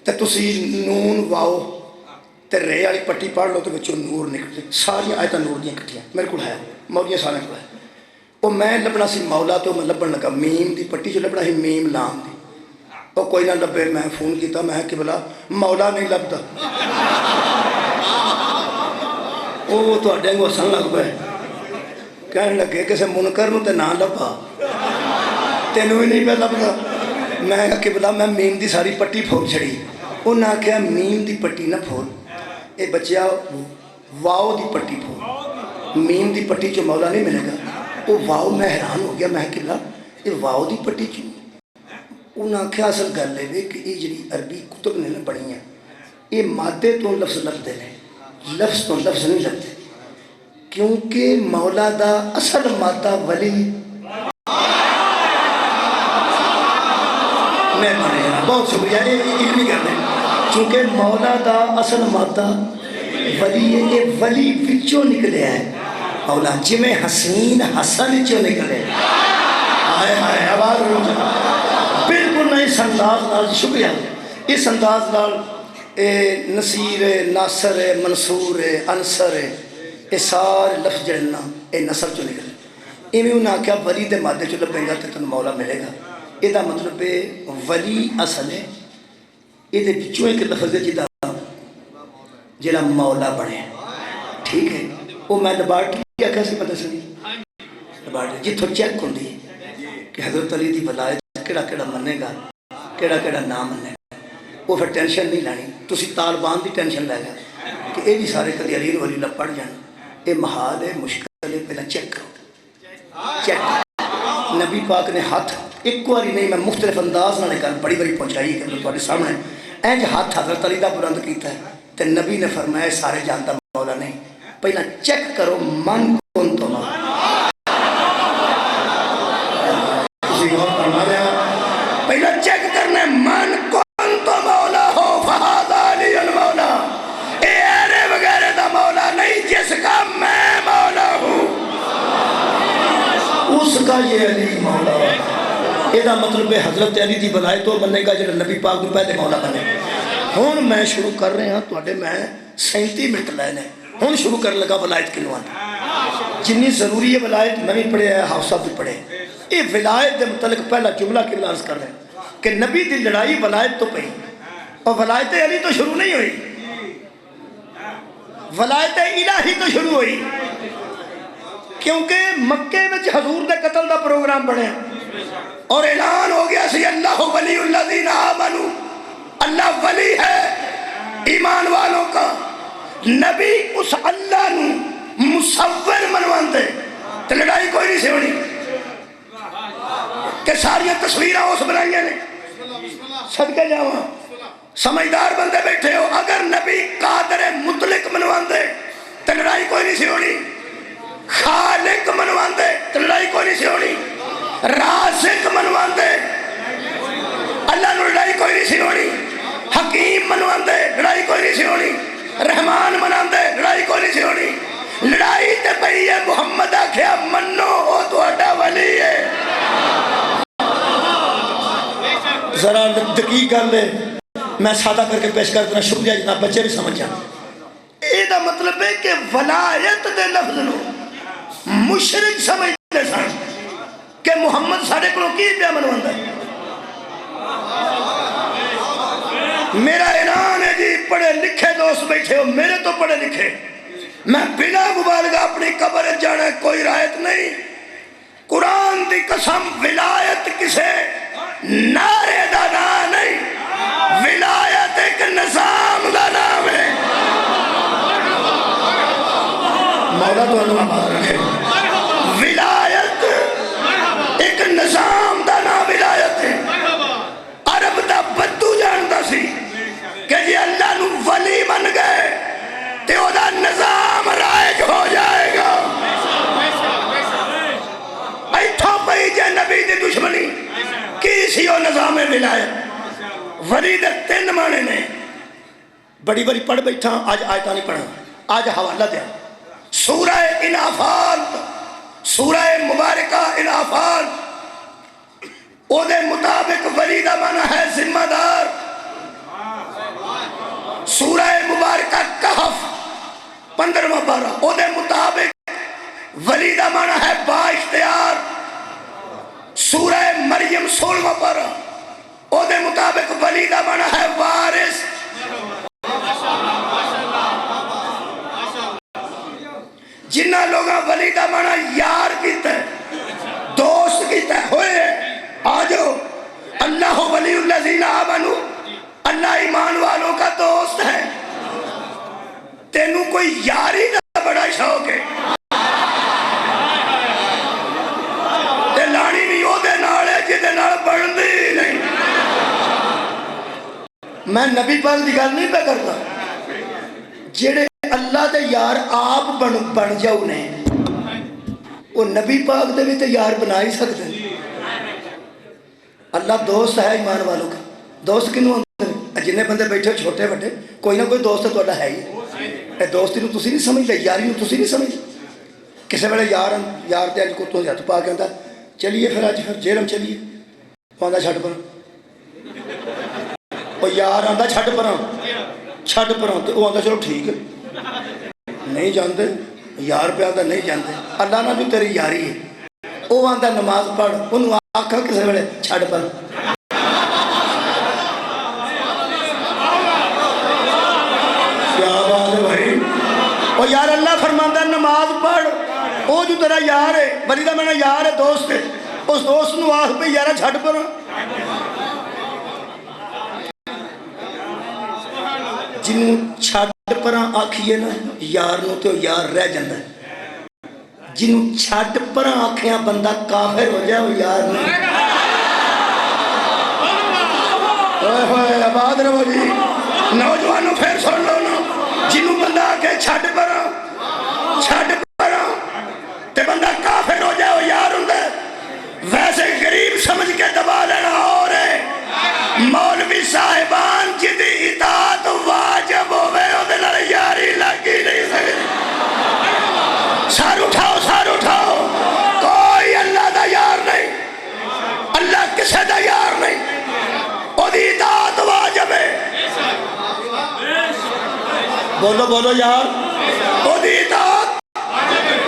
تے تسی نون واؤ تے رے والی پٹی پڑھ لو تو بچوں نور نکلتے. ساری آیتاں نور دیاں کٹھیاں میرے کو ہے, مولیاں سارے کو ہے. وہ میں لبنا سی مولا تو میں لبن لگا میم دی پٹی جو لبنا سی میم لام دی. وہ کوئی نہ لبے, میں فون کیتا, میں کہ بلا مولا نہیں لبدا. وہ تو اڈے کو ہسن لگ پے, کہنے لگے کسے منکر نو تے نہ لبا, تینوں بھی نہیں پہ لبدا. میں کہ بلا میں میم دی ساری پٹی پھول چھڑی. انہاں آخیا میم دی پٹی نہ پھول, اے بچیا واؤ دی پٹی پھول. میم دی پٹی چو مولا نہیں ملے گا. وہ واؤ میں حیران ہو گیا, میں کہ بلا یہ واؤ دی پٹی چو. انہاں آخیا اصل گل ہے کہ یہ جڑی عربی کتب نے پڑھی ہیں یہ مادے تو لفظ لگتے ہیں, لفظ تو لفظ نہیں لگتے, کیونکہ مولا دا اصل مادہ ولی. میں بہت شکریہ, یہ علمی کر دیں. چونکہ مولا دا اصل مادہ ولی ہے, یہ ولی وچوں نکلے ہے مولا, جی میں حسین حسن چوں نکلے. آئے آئے آواز رو جا بالکل نہیں. اس انداز نال شکریہ, اس انداز نال نصیر ہے, ناصر ہے, منصور ہے, انصر ہے, یہ سارے لفظ جڑے نا یہ نصر چوں نکلے. ایویں انہاں آخیا ولی دے مادے چوں لبے گا تو تینوں مولا ملے گا. یہ مطلب ہے ولی اصل ہے, یہ پچھوں ایک لفظ ہے جہاں مولا بنے. ٹھیک ہے, وہ میں لیبارٹری کیا کیسے پتہ چلی, لیبارٹری جتوں چیک ہوتی ہے کہ حضرت علی دی ولایت کیڑا کیڑا منے گا, کیڑا کیڑا نہ منے گا. وہ پھر ٹینشن نہیں لینی, تسی طالبان دی ٹینشن لے گا کہ یہ بھی سارے کدی علی ولی اللہ پڑھ جان. یہ محال ہے, مشکل ہے, پہلے چیک کرو. چیک نبی پاک نے ہاتھ ایک باری نہیں, میں مختلف انداز نہ گل بڑی بڑی پہنچائی کہ تھوڑے سامنے اینج ہاتھ حضرت علی دا بلند کیتا ہے تے نبی نے فرمایا سارے جانتا مولا نہیں, پہلا چیک کرو من کون تو مولا. پہلا چیک کرنا من کون تو مولا ہو, فہذا علی المولا, اے ایرے وغیرہ دا مولا نہیں جس کا میں مولا ہوں, اس کا یہ علی مولا. یہ مطلب ہے حضرت علی دی ولایت تو بنے گا جب نبی پاک کو پہلے مولا بنے. ہوں میں شروع کر رہے ہیں تو میں 37 منٹ لائے نے, ہوں شروع کر لگا ولایت کنوں آتی جنی ضروری ہے. ولایت میں بھی پڑھے ہے, حافظہ بھی پڑھے. یہ ولایت کے متعلق پہلا جملہ کی عرض کر رہے ہیں کہ نبی دی لڑائی ولایت تو پئی, اور ولایت علی تو شروع نہیں ہوئی, ولایت الہی تو شروع ہوئی. کیونکہ مکے میں حضور دے قتل دا پروگرام بنے اور اعلان ہو گیا سی اللہ ولی الذین آمنوا, اللہ ولی ہے ایمان والوں کا. نبی اس اللہ نو مصور منوان دے تو لڑائی کوئی نہیں سی ہونی کہ ساری تصویریں اس بنائیاں نے. صدقے جاواں سمجھدار بندے بیٹھے ہو, اگر نبی قادر مطلق منوان دے تو لڑائی کوئی نہیں سی ہونی. خالق منوان کوئی نہیں سی ہونی رازق منواندے اللہ نو لڑائی کوئی نہیں سی ہونی حکیم منواندے لڑائی کوئی نہیں سی ہونی رحمان مناندے لڑائی کوئی نہیں سی ہونی لڑائی تے پئی ہے محمد آکھیا منو او تہاڈا ولی ہے ذرا دقیق گل ہے میں سادہ کر کے پیش کر دینا شکریہ جتنا بچے بھی سمجھ جائیں یہ دا مطلب ہے کہ ولایت دے لفظ نو مشرک سمجھتے سن کہ محمد ساڑھے کو کی پیا منواندا ہے میرا اعلان ہے جی پڑھے لکھے دوست بیٹھے ہو میرے تو پڑھے لکھے میں بلا مبالغہ اپنی قبر جانا کوئی رایت نہیں قرآن دی قسم ولایت کسے نعرے دا نام نہیں ولایت ایک نظام دا نام ہے مولا تو اللہ آباد رکھے ولایت ایک نظام دا نام ولایت ہے عرب دا بدو جانتا سی کہ جی اللہ نو ولی بن گئے تے او دا نظام رائج ہو جائے گا ایتھوں پئی جے نبی دی دشمنی کی سی او نظام ولایت ولی دے 3 معنی نے بڑی بڑی پڑھ بیٹھا آج آیتاں نہیں پڑھا آج حوالہ دیا سورہ انعفال سورہ مبارکہ انعفال او دے مطابق ولی دا معنی ہے ذمہ دار سورہ مبارکہ کہف 15واں پارہ او دے مطابق ولی دا معنی ہے با اختیار سورہ مریم 16واں پارہ او دے مطابق ولی دا معنی ہے وارث جنہ لوگاں ولی دا معنی یار کیتا ہے دوست کیتا ہے ہوئے آجو اللہ ولی الذین آمنوا اللہ ایمان والوں کا دوست ہے تینوں کوئی یاری نہ بڑا شوق ہے تے لانی بھی او دے نال ہے جدے نال بڑھدی نہیں میں نبی پاک دی گل نہیں پہ کرتا جڑے اللہ دے یار آپ بن جاؤ نے وہ نبی پاک دے بھی تو یار بنا ہی سکتے ہیں اللہ دوست ہے ایمان والوں کا دوست کنوں ہوتے ہیں جنہیں بندے بیٹھے چھوٹے بڑے کوئی نہ کوئی دوست تو اللہ ہے ہی دوستی نو تسی نہیں سمجھ لے یاری نو تسی نہیں سمجھ کسے بڑے یار تے اج کتوں ہاتھ پا کے آندا چلیے پھر اج پھر جیلم چلیے آندا چھڈ پر او یار آندا چھڈ پراں تے او آندا چلو ٹھیک ہے نہیں جانتے یار پہ آندا نہیں جانتے اللہ نہ جو تیری یاری ہے او آندا نماز پڑھ انہوں آکھا کسے بڑے چھڈ پر کیا بات ہے بھائی او یار اللہ فرماندا نماز پڑھ او جو تیرا یار ہے ولی دا میرا یار ہے دوست ہے اس دوست نو آکھ پہ یارا چھڈ پر جنوں چھڈ پر آکھیے نا یار نو تو یار رہ جاندا ہے جنوں چھڈ پر آکھیاں بندہ کافر ہو جائے وہ یار نہیں اوئے ہوئے آباد رہو جی نوجوانوں پھر سن لو نا جنوں بندہ آکھے چھڈ پر تے بندہ کافر ہو جائے وہ یار ہوندا ہے ویسے غریب سمجھ کے دبا لینا اور ہے مولوی صاحبان جدی اطاعت واجب ہوئے اودے نال یاری لگی نہیں سکتی سار اٹھاؤ کوئی اللہ دا یار نہیں اللہ کسے دا یار نہیں او دی اطاعت واجب ہے بولو یار او دی اطاعت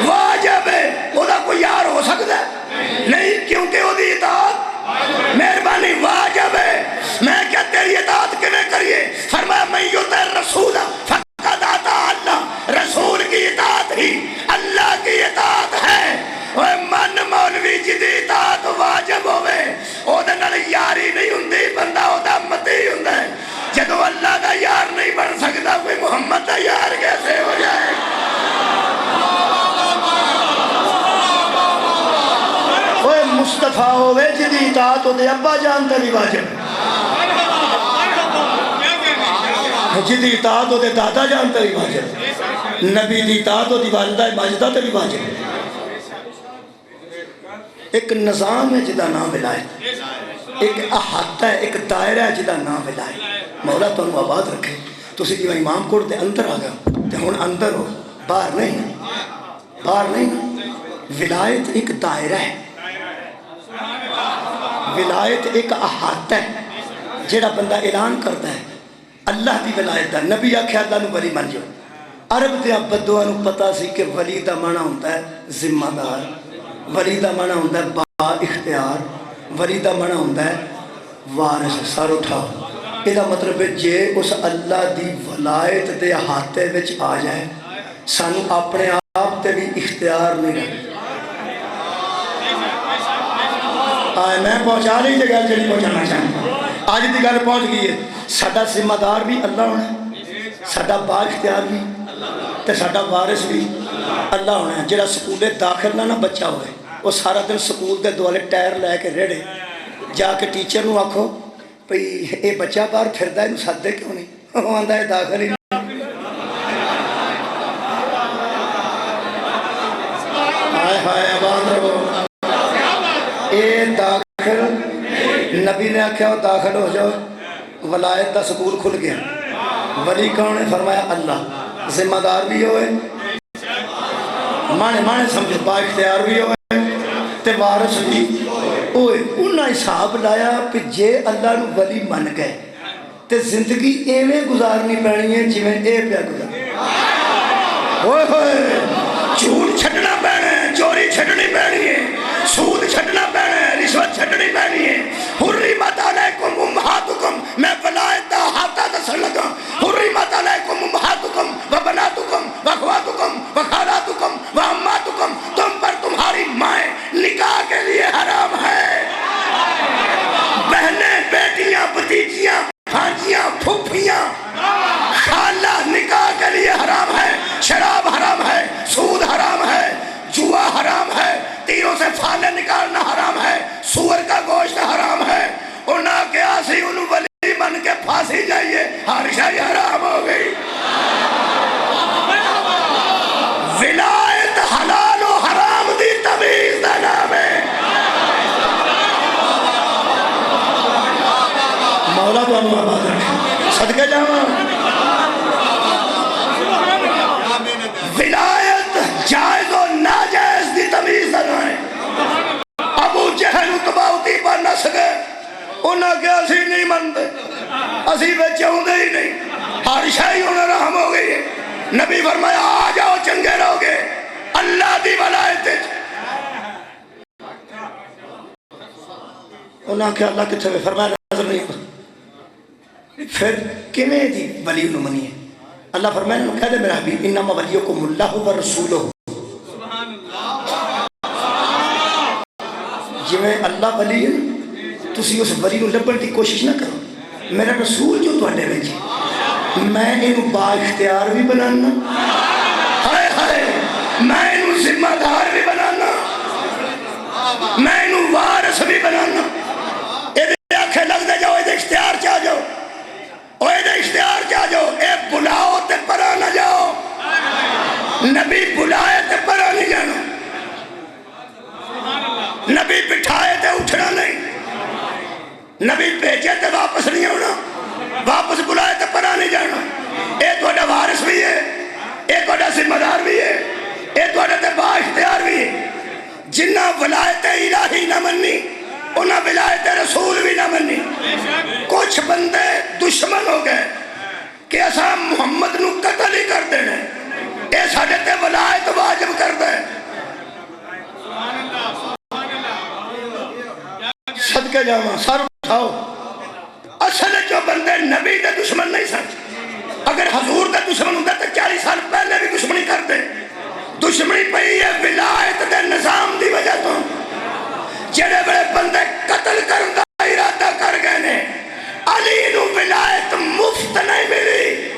واجب ہے او دا کوئی یار ہو سکتا ہے نہیں کیونکہ او دی اطاعت مہربانی واجب ہے میں کیا تیری اطاعت کیویں کریے فرمایا میں یطع الرسول فقد اطاع اللہ رسول کی اطاعت ہی اللہ کی اطاعت ہے اوے من مولوی جی دی اطاعت واجب ہوے او دے نال یاری نہیں ہوندی بندہ او دا متی ہوندا ہے جدوں اللہ دا یار نہیں بن سکتا کوئی محمد دا یار کیسے ہو جائے اوے مصطفیٰ ہوے جدی اطاعت دے ابا جان تے بھی واجب جدی اطاعت دے دادا جان تے بھی واجب نبی دی اطاعت دی والدہ ماجدہ تے بھی واجب ایک نظام ہے جدا نام ولایت، ایک احاطہ ہے، ایک دائرہ ہے جدا نام ولایت۔ مولا تمہیں آباد رکھے۔ تسی جی امام کوٹ دے اندر آ گئے تے ہن اندر ہو، باہر نہیں، باہر نہیں۔ ولایت ایک دائرہ ہے، ولایت ایک احاطہ ہے جیڑا بندہ اعلان کرتا ہے اللہ دی ولایت دا۔ نبی آکھیا اللہ نو ولی من جاؤ۔ عرب دے بدواں نو پتہ سی کہ ولی دا معنی ہوندا ہے ذمہ دار، ولی دا معنی ہوندا ہے با اختیار، ولی دا معنی ہوندا ہے وارث۔ سر اٹھاؤ، یہ مطلب ہے جے اس اللہ دی ولایت دے احاطے وچ آ جائے سانو اپنے آپ تے بھی اختیار نہیں رہتا۔ میں پہنچا لی جگہ جڑی پہنچانا چاہتا ہوں، آج دی گل پہنچ گئی ہے۔ ساڈا ذمہ دار بھی اللہ ہونا ہے، ساڈا با اختیار بھی تے ساڈا وارث بھی اللہ ہونا ہے۔ جڑا سکولے داخل نہ بچہ ہوئے وہ سارا دن سکول دے دوالے ٹائر لے کے ریڑے، جا کے ٹیچر نو آکھو بھئی اے بچہ باہر پھردا ہے سدے کیوں نہیں؟ وہ آندا ہے داخل ہی نہیں۔ ہائے ہائے آباد رہو۔ اے داخل نبی نے آکھیا وہ داخل ہو جاؤ، ولایت دا سکول کھل گیا۔ ولی کون ہے؟ فرمایا اللہ۔ ذمہ دار بھی ہوئے، مانے سمجھو، با اختیار بھی ہوئے تے وارث بھی ہوئے۔ انہاں حساب لایا کہ جے اللہ نو ولی من گئے تے زندگی ایویں گزارنی پینی ہے جویں اے پیا گزار۔ ہوئے ہوئے، جھوٹ چھڈنا پینا ہے، چوری چھڈنی پینی ہے، سود چھڈنا پینا ہے، رشوت چھڈنی پینی ہے۔ حرمت علیکم امہاتکم، میں ولایت دا احاطہ دسن لگا۔ حرمت علیکم امہاتکم وبناتکم واخواتکم وخالاتکم وعماتکم، تم پر تمہاری مائیں نکاح کے لیے حرام ہے۔ بہنیں، بیٹیاں، بھتیجیاں، بھانجیاں، پھپھیاں، خالہ نکاح کے لیے حرام ہے۔ شراب حرام ہے، سود حرام ہے، جوا حرام ہے، تیروں سے پھالے نکالنا حرام ہے، سور کا گوشت حرام ہے۔ انہاں کے آسی انہوں ولی من کے پھانسی جائیے، ہر شاہی حرام ہو گئی۔ ولایت حلال و حرام دی تمیز دا نام ہے۔ مولا تو انہوں آباد رکھے، صدقے جاؤں۔ ولایت جائز و ناجائز دی تمیز دا نام ہے۔ ابو جہل اتباؤتی پر نہ سکے، انہاں کہ اسی نہیں مندے، اسی بچے ہوندے ہی نہیں، ہر شاہی انہیں رحم ہو گئی ہے۔ نبی فرمایا آ جاؤ چنگے رہو گے اللہ دی ولایت۔ انہاں کہ اللہ کتھے میں؟ فرمایا نظر نہیں ہوتا۔ پھر کمیں دی ولی انہوں منی ہے؟ اللہ فرمایا کہہ دے میرا حبیب انما ولیکم اللہ و رسولہ، جی میں اللہ ولی ہے تسی اس ولی نو لبن کی کوشش نہ کرو۔ میرا رسول جو تواڈے وچ میں انہوں با اختیار بھی بنانا، ہائے ہائے میں انہوں ذمہ دار بھی بنانا، میں انہوں وارث بھی بنانا۔ اے آنکھیں لگ دے جاؤ، اے اختیار چاہ جاؤ، اے اختیار چاہ جاؤ، اے بلاؤ تے پرا نہ جاؤ۔ نبی بلائے تے پرا نہیں جانا، نبی بٹھائے تے اٹھنا نہیں، نبی بھیجے تے واپس نہیں ہونا، واپس بلائے تے پرا نہیں جانا۔ اے توڑا وارث بھی ہے، اے توڑا ذمہ دار بھی ہے، اے توڑا تے با اختیار بھی ہے۔ جنہ ولایت الہی نہ منی انہاں ولایت رسول بھی نہ منی۔ کچھ بندے دشمن ہو گئے کہ اساں محمد نو قتل ہی کر دینے، اے ساڈے تے ولایت واجب کر دے۔ صدقے جاواں، سر اٹھاؤ۔ اصل جو بندے نبی دے دشمن نہیں سن، اگر حضور دے دشمن ہوندے تو 40 سال پہلے بھی دشمنی کرتے۔ دشمنی پئی ہے ولایت دے نظام دی وجہ تو۔ جڑے بڑے بندے قتل کرن دا ارادہ کر گئے نے، علی نو ولایت مفت نہیں ملی۔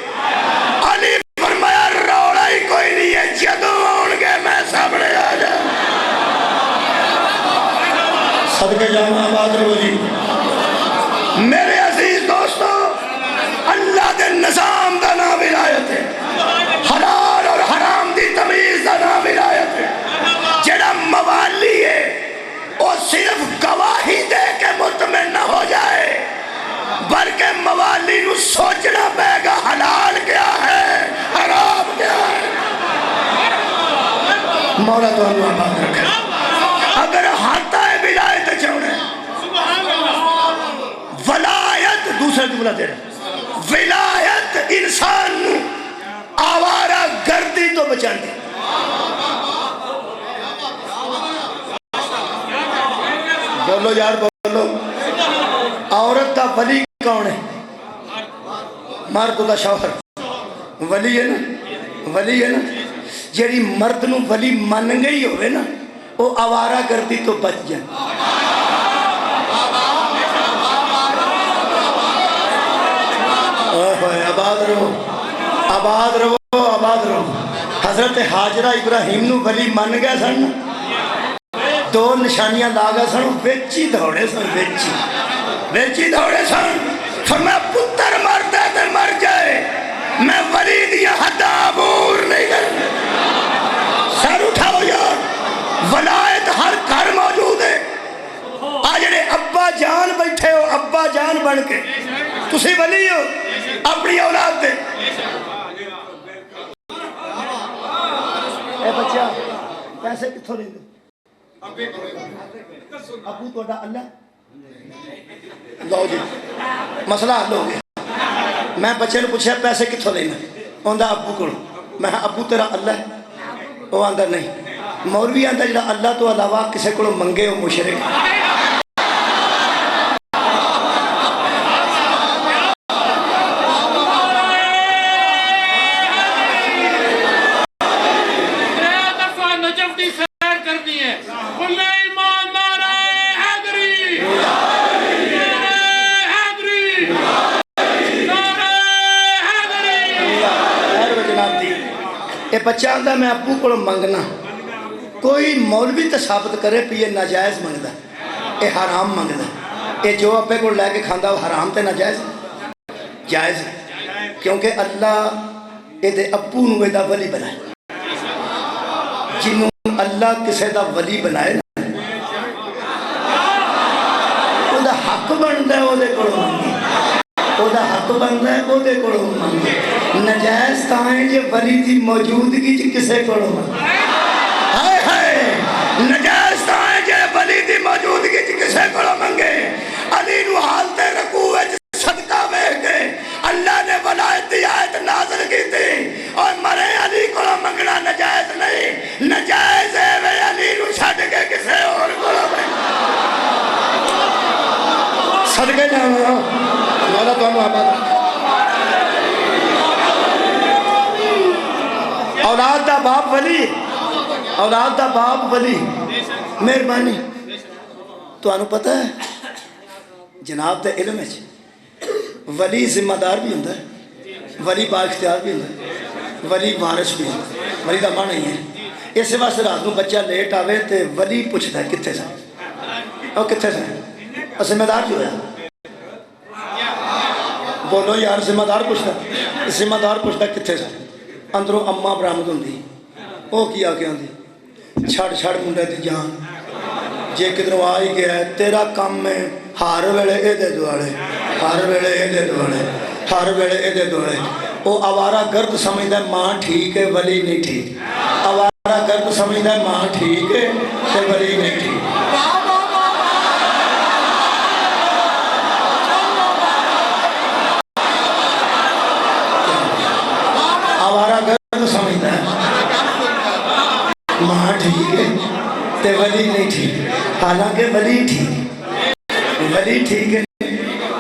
علی فرمایا روڑا ہی کوئی نہیں ہے، جدوں آن گے میں سامنے آ جا۔ صدقے جاواں آباد رہو جی۔ میرے عزیز دوستو، اللہ دے نظام دا نام ولایت ہے، حلال اور حرام دی تمیز دا نام ولایت ہے۔ جڑا موالی ہے وہ سوچنا پائے گا حلال کیا ہے حرام کیا ہے۔ مولا تو اللہ آباد رکھے۔ اگر ہاتھا ہے ولایت چوڑے ولایت دوسرے جملہ دے رہے ولایت انسان آوارہ گردی تو بچان دے۔ بولو یار بولو، عورت دا ولی کون ہے؟ مرد دا شوہر ولی ہے نا، ولی ہے نا۔ جیڑی مرد نو ولی من گئی ہوئے نا وہ آوارہ گردی تو بچ جائے۔ آباد رہو آباد رہو آباد رہو۔ حضرت حاجرہ ابراہیم نو ولی من گئے سن، دو نشانیاں لاغا سن، ویچی دوڑے سن، ویچی دوڑے سن۔ فرمایا پتر مرد ہے تو مر جائے، میں ولی دیا حدہ عبور نہیں کرنا۔ سر اٹھاؤ یار، ولایت ہر گھر موجود ہے۔ آجڑے ابا جان بیٹھے ہو، ابا جان بن کے تسی ولی ہو اپنی اولاد دے۔ اے بچہ پیسے کتھوں لیں دے؟ ابو تو اللہ لو جی مسئلہ حل ہو گیا۔ میں بچے نے پوچھا پیسے کتھوں لینا، آندا ابو کو، میں ابو تیرا اللہ ہے؟ وہ آندا نہیں۔ مولوی آندا جڑا اللہ تو علاوہ کسے کو منگے ہو مشرک۔ یہ بچہ آندا میں ابو کو منگنا، کوئی مولوی تو ثابت کرے پہ یہ ناجائز منگدا، یہ حرام منگدا، یہ جو ابے کو لے کے کھاندا وہ حرام تے ناجائز جائز ہے، کیونکہ اللہ یہ دے ابو نو دا ولی بنائے۔ جنوں اللہ کسے دا ولی بنائے نا وہ دا حق بندا ہے وہ دے کولوں منگے، وہ دا حق بندا ہے وہ دے کولوں منگے۔ نجائز تائیں جے ولی دی موجودگی چ کسے کولوں منگے، ہائے ہائے نجائز تائیں جے ولی دی موجودگی چ کسے کولوں منگے۔ علی نو حالت رکوع وچ صدقہ ویکھ کے اللہ نے ولایت دی آیت نازل کیتی اور مرے علی کولوں منگنا نجائز نہیں، نجائز ہے وے علی نو چھڈ کے کسے اور کولوں منگنا۔ صدقے جاواں مولا تانوں آباد۔ اولاد دا باپ ولی، اولاد دا باپ ولی، مہربانی۔ تو انہوں پتہ ہے جناب دے علم ہے ولی ذمہ دار بھی ہوندہ ہے، ولی با اختیار بھی ہوندہ ہے، ولی وارث بھی ہوندہ ہے، ولی دا ماں نہیں ہے۔ اس واسطے رات نو بچہ لیٹ آوے تے ولی پوچھتا ہے کتھے سا، اور کتھے سا ذمہ دار جو ہے، بولو یار ذمہ دار پوچھتا ہے، ذمہ دار پوچھتا ہے کتھے سا، اندروں اماں برامد ہوندی، وہ کیا کیا ہوندی، چھڑ منڈے دی جان، جے کدھروں آئی گیا ہے تیرا کام میں ہار ویلے اے دے دوڑے، ہار ویلے اے دے دوڑے، ہار ویلے اے دے دوڑے۔ وہ آوارہ گرد سمجھدا ہے ماں ٹھیک ہے ولی نہیں ٹھیک، آوارہ گرد سمجھدا ہے ماں ٹھیک ہے تے ولی نہیں ٹھیک۔ آوارہ گرد سمجھدا ہے ماں ٹھیک ہے تے ولی نہیں ٹھیک، حالانکہ ولی ٹھیک، ولی ٹھیک ہے۔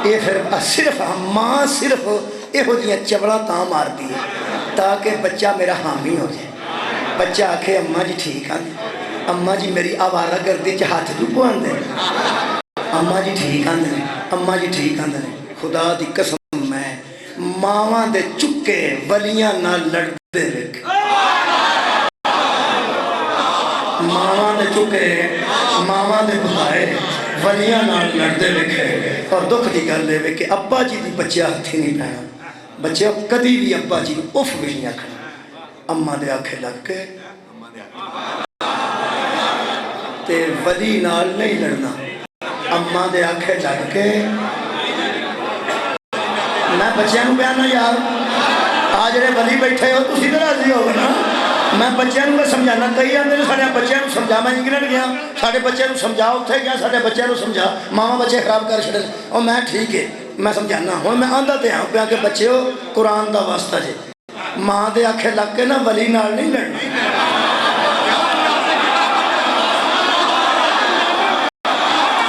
یہ پھر صرف ماں صرف یہ دیاں چبڑا تاں مار دی ہے تاکہ بچہ میرا حامی ہو جائے۔ بچہ آکھے اماں جی ٹھیک آن دے، اماں جی میری آوارہ گردی چ ہاتھ جو آن دے، اماں جی ٹھیک آن دے، اماں جی ٹھیک آن دے۔ خدا دی قسم میں ماواں دے چکے ولیاں نہ لڑ دے رکھ، ماواں دے چکے ماواں دے بھائے ولیاں نال لڑتے لکھے۔ اور دکھ دی گل ہے کہ ابا جی دی بچے ہاتھی نہیں پایا، بچے کدی بھی ابا جی اف بھی نہیں آکھنا، اما دے آکھے لگ کے تے ولی نال نہیں لڑنا، اما دے آکھے لگ کے میں بچوں کو بیانا یار آ جڑے ولی بیٹھے ہو تسی تو راضی ہو نا میں بچوں کو سمجھانا کئی آتے ہیں سارے بچوں کو سمجھا میں انگلینڈ گیا سارے بچوں کو سمجھا اتنے گیا سارے بچوں کو سمجھا ماما بچے خراب کر چھڑے اور میں ٹھیک ہے میں سمجھانا ہوں میں آندا تے ہاں پیا کہ بچے ہو قرآن دا واسطہ جے ماں دے آنکھیں لگ کے نا ولی نال نہیں لڑنا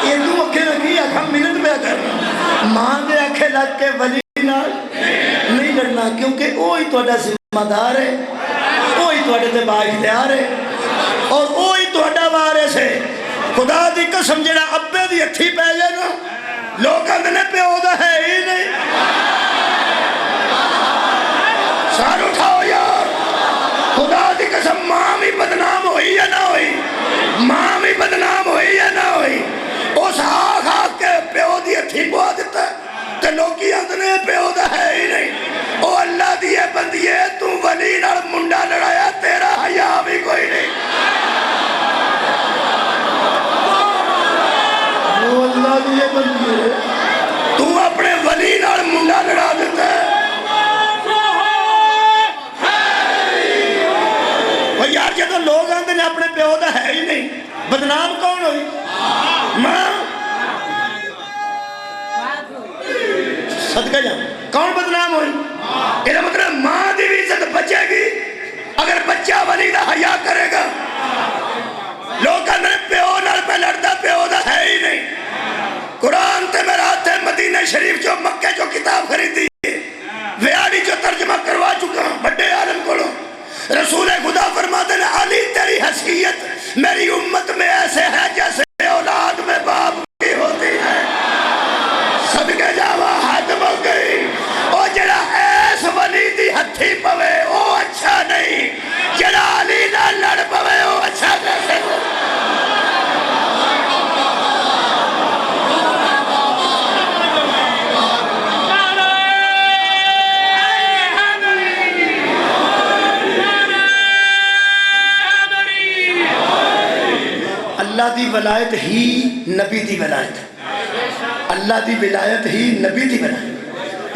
ایدو اکھے لگی آنکھاں منت پہ کرنا ماں دے آنکھیں لگ کے ولی نال نہیں لڑنا کیونکہ وہی تہاڈا ذمہ دار ہے وہی تہاڈے تے با اختیار ہے اور وہی تہاڈا وارث ہے خدا دی قسم جڑا ابے دی ہتھی پے جائے نا لوگ کہندے نے پیو دا ہے ہی نہیں سار اٹھاؤ یار خدا دی قسم ماں بھی بدنام ہوئی یا نہ ہوئی ماں بھی بدنام ہوئی یا نہ ہوئی اس آخ آخ کے پیو دی ہتھی پوا دیتا ہے تے لوگی اندنے پیو دا ہے ہی نہیں او اللہ دیئے بندیے تو ولی نال منڈا لڑایا تیرا حیا بھی کوئی نہیں او اللہ دیئے بندیے تو اپنے ولی نال منڈا لڑا دیتا ہے وہ یار جدو لوگ آندے نے اپنے پیو دا ہے ہی نہیں بدنام کون ہوئی ماں صدقہ جا کون بدنام ہوئی یہ مطلب ماں دی بھی عزت بچے گی اگر بچہ ولی دا حیا کرے گا لوگ اندر پیو نال پہ لڑتا پیو دا ہے ہی نہیں قرآن تے میرا ہاتھ ہے مدینہ شریف جو مکہ جو کتاب خریدی ہے ویاری جو ترجمہ کروا چکا بڑے عالم کولوں رسول خدا فرماتے ہیں علی تیری حیثیت میری امت میں ایسے ہے جیسے اولاد میں باپ کی ہوتی ہے صدقے جاوا حد مل گئی او جڑا ایس ولی دی ہتھی پوے او اچھا نہیں جڑا علی نہ لڑ پوے او اچھا کیسے اللہ دی ولایت ہی نبی دی ولایت اللہ دی ولایت ہی نبی دی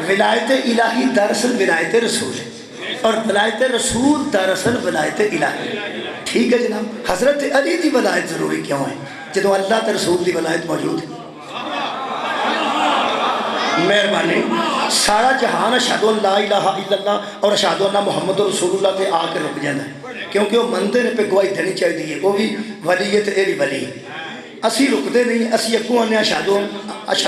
ولایت الہی دراصل ولایت رسول ہے اور ولایت رسول دراصل ولایت الہی ٹھیک ہے جناب حضرت علی دی ولایت ضروری کیوں ہے جدو اللہ تے رسول دی ولایت موجود ہے مہربانی سارا جہان اشہد ان لا الہ الا اللہ اور اشہد ان محمد رسول اللہ تے آ کے رک جانا ہے کیونکہ وہ مندے نے پہ گواہی دینی چاہیے وہ بھی ولیت اے بھی ولی اسی رکتے نہیں اسی اکو نے اشہد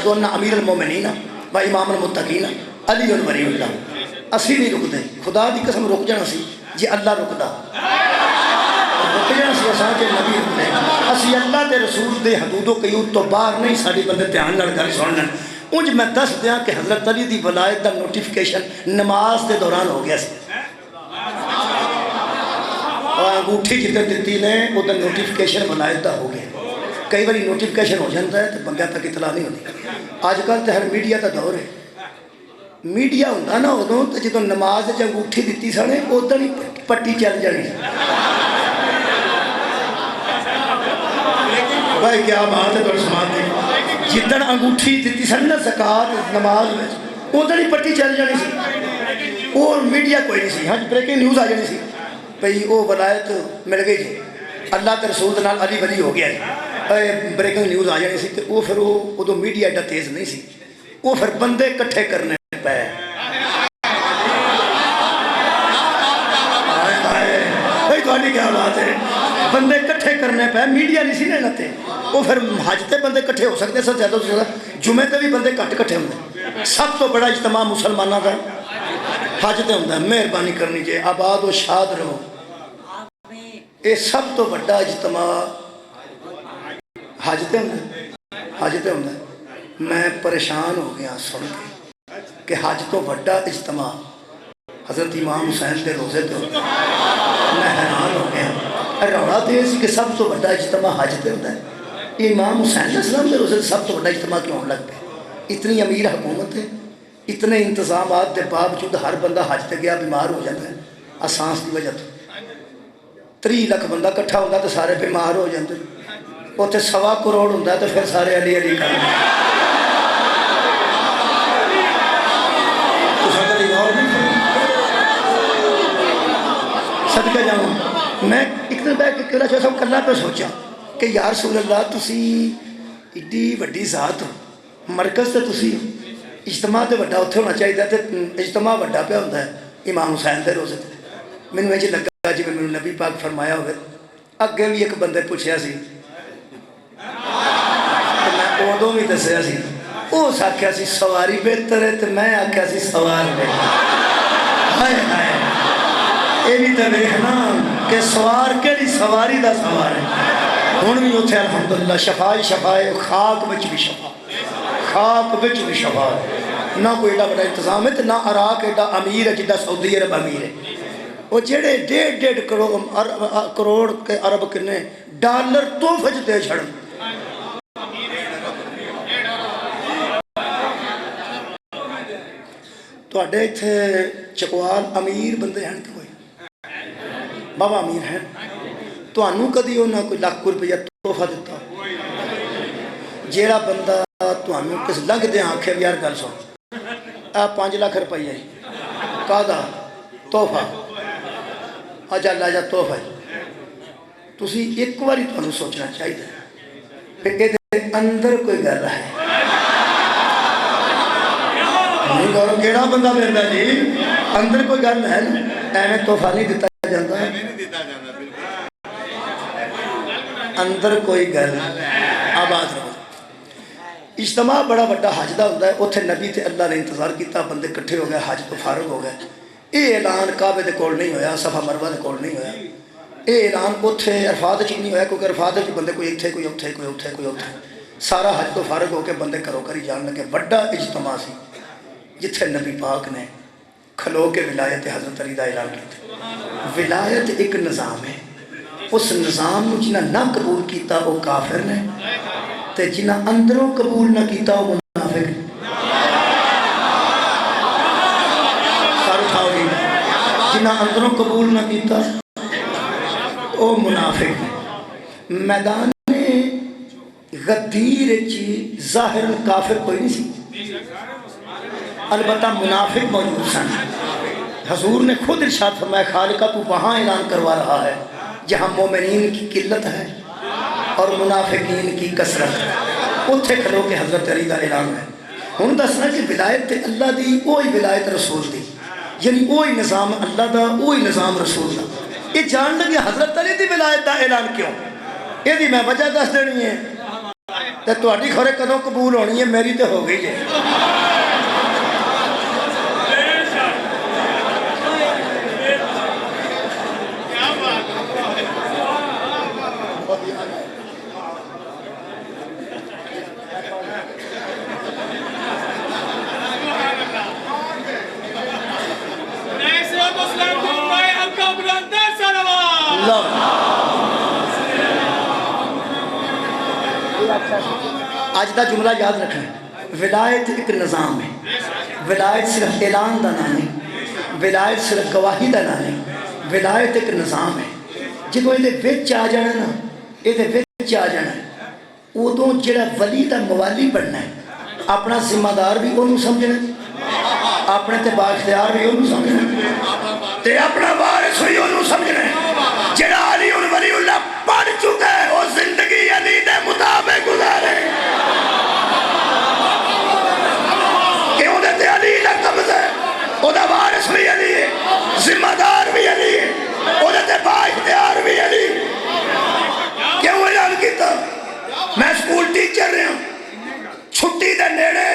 ان امیر المومنین و امام المتقین علی ولی اللہ اسی نہیں رکتے خدا دی قسم رک جانا سی جی اللہ رکدا رک جانا سی اساں کہ نبی رکتے اسی اللہ دے رسول دے حدود و قیود تو باہر نہیں ساری بندے دھیان نال گل سنن انج میں دس دیاں کہ حضرت علی دی ولایت دا نوٹیفیکیشن نماز دے دوران ہو گیا سی انگوٹھی جدھر دیتی نے وہ دا نوٹیفیکیشن ولایت دا ہو گیا کئی باری نوٹیفیکیشن ہو جاتا ہے تو بندہ تک اطلاع نہیں ہوتی آج کل تو ہر میڈیا دا دور ہے میڈیا ہوندہ نا ادوں تو جدوں نماز جب انگوٹھی دیتی سانے ادھر ہی پٹی چل جانی بھائی کیا بات ہے تو سماعت دی جدن انگوٹھی دیتی سن نا زکاة نماز میں ادھر ہی پٹی چل جانی سی اور میڈیا کوئی نہیں سی ہاں بریکنگ نیوز آ جانی سی بھئی وہ ولایت مل گئی جی اللہ کے رسول نال علی ولی ہو گیا ہے بریکنگ نیوز آ جانی سی تو وہ پھر وہ تو میڈیا ایڈا تیز نہیں سی وہ پھر بندے کٹھے کرنے پہ بھائی کیا بات ہے بندے کٹھے کرنے پہ میڈیا نہیں سی لینا تے وہ پھر حج تے بندے کٹھے ہو سکتے سر زیادہ سے زیادہ جمعے تے بھی بندے کٹ کٹھے ہوندے سب تو بڑا اجتماع مسلمانہ کا حج تے ہوندہ ہے مہربانی کرنی چاہیے آباد و شاد رہو یہ سب تو بڑا اجتماع حج تے ہوندہ ہے میں پریشان ہو گیا سن کے کہ حج تو بڑا اجتماع حضرت امام حسین دے روزے تے ہوندہ میں حیران ہو گیا روڑا تے اسی کہ سب تو بڑا اجتماع حج تے ہوندہ ہے یہ امام حسین علیہ السلام دے روزے سب تو بڑا اجتماع کیوں لگ پہ اتنی امیر حکومت ہے اتنے انتظامات دے باوجود ہر بندہ حج تے گیا بیمار ہو جاتا ہے آسانس کی وجہ تو 3 لاکھ بندہ کٹھا ہوندہ تو سارے بیمار ہو جاتے وہ تے 1.25 کروڑ ہوندہ تو پھر سارے علی علی کر صدقہ جاؤں میں ایک دن بیٹھ کے کہنا چاہتا ہوں کلا پہ سوچا کہ یا رسول اللہ تسی ایڈی وڈی ذات ہو مرکز تے تسی اجتماع تے وڈا اتنے ہونا چاہیے تے اجتماع وڈا پہ ہوتا ہے امام حسین دے روزے تے مینوں یہ لگا جی میں نبی پاک فرمایا ہوئے اگے بھی ایک بندے پوچھیا سی میں ادو بھی دسیا سی اس آخیا سی سواری بہتر ہے تو میں آخیا سی سوار بہتر ہائے ہائے یہ بھی تو دیکھنا کہ سوار کہڑی سواری دا سوار ہے ہوں بھی اتنے الحمدللہ شفائی شفائے خاک بچ بھی شفا خاک بچ بھی شفا نہ کوئی ایڈا بڑا انتظام ہے نہ عراق ایڈا امیر ہے جدہ سعودی عرب امیر ہے وہ جڑے 1.5 کروڑ کے عرب کنے ڈالر تحفے دے چھڑن تواڈے ایتھے چکوال امیر بندے ہیں کہ کوئی بابا امیر ہیں تانوں کدی انہاں کوئی لاکھ روپیہ تحفہ دیتا جیڑا بندہ تانوں کس لنگ دے آکھے یار گل سن آ 5 لاکھ روپیہ کادا تحفہ اجا لا جا تحفہ تسی ایک باری تانوں سوچنا چاہیے کہ اے اندر کوئی گل ہے کیڑا بندہ دیتا جی اندر کوئی گل ہے ایویں تحفہ نہیں دیتا جاتا اندر کوئی گل آباد رہو اجتماع بڑا بڑا حج دا ہوتا ہے اتنے نبی تے اللہ نے انتظار کیتا بندے کٹھے ہو گئے حج تو فارغ ہو گئے یہ اعلان کعبے دے کول نہیں ہویا صفا مروہ دے کول نہیں ہویا یہ اعلان اتنے عرفات چ نہیں ہویا کیونکہ عرفات چ بندے کوئی اتنے کوئی اتنے کوئی اتنے کوئی اتنے سارا حج تو فارغ ہو کے بندے کرو کری جان لگے بڑا اجتماع سی جتھے نبی پاک نے کھلو کے ولایت حضرت علی دا اعلان کیا ولایت ایک نظام ہے اس نظام کو جنہ نہ قبول کیتا وہ کافر نے تے جنہ اندروں قبول نہ کیتا وہ منافق نے سارے اٹھاؤ گی جنہ اندروں قبول نہ کیتا وہ منافق نے میدان غدیر چی ظاہر کافر کوئی نہیں سی البتہ منافق موجود سن حضور نے خود ارشاد فرمایا خالقہ تو وہاں اعلان کروا رہا ہے جہاں مومنین کی قلت ہے اور منافقین کی کثرت ہے اتھے کھلو کے حضرت علی کا اعلان ہے ہوں دسنا کہ ولایت اللہ دی وہی ولایت رسول دی یعنی وہی نظام اللہ دا وہی نظام رسول دا یہ جان لگے حضرت علی دی ولایت دا اعلان کیوں یہ دی میں وجہ دس دینی ہے تے تہاڈی خورے کدوں قبول ہونی ہے میری تے ہو گئی ہے آج دا جملہ یاد رکھیں ولایت ایک نظام ہے ولایت صرف اعلان دا نہ نہیں ولایت صرف گواہی دا نہ نہیں ولایت ایک نظام ہے جدو یہ وچ آ جانا نا یہ وچ آ جانا ادو جڑا ولی دا موالی بننا ہے اپنا ذمہ دار بھی انہوں سمجھنا اپنے تے با اختیار بھی انہوں سمجھنا تے اپنا وارث بھی انہوں سمجھنا جڑا علی ولی اللہ پڑھ چکا ہے وہ زندگی علی دے مطابق گزارے کہ وہ تے علی دا قبضہ ہے وہ دا وارث بھی علی ہے ذمہ دار بھی علی ہے وہ تے با اختیار بھی علی کیوں اعلان کیتا میں سکول ٹیچر رہا ہوں چھٹی دے نیڑے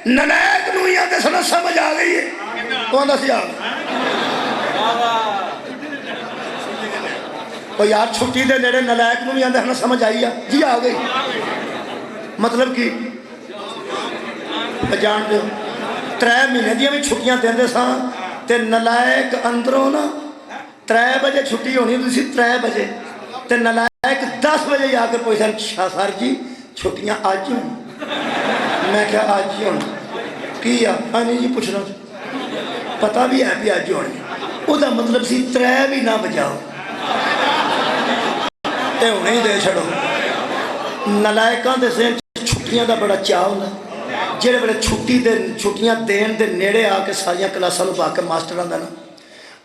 نلائق نویاں تے سنت سمجھ آ گئی ہے کون دس جا تو یار چھٹی دے نیڑے نلائق نویاں تے سنت سمجھ آئی ہے جی آ گئی مطلب کی جان دے 3 مہینے دیاں بھی چھٹیاں دیندے سان تے نلائق اندروں نا 3 بجے چھٹی ہونی تھی 3 بجے تے نلائق 10 بجے آ کر پوچھا شاہ سر جی چھٹیاں آج ہوں میں کیا آج ہی ہونا کی نہیں جی پوچھنا پتہ بھی ہے بھی آج ہونی وہ دا مطلب سی 3 بھی نہ بجاؤ اے ہونے ہی دے چھڑو نلائکاں دے ذہن چھٹیاں دا بڑا چاہ ہونا جڑے بڑے چھٹیاں دین دے نیڑے آ کے ساریاں کلاساں نو پا کے ماسٹراں دا نا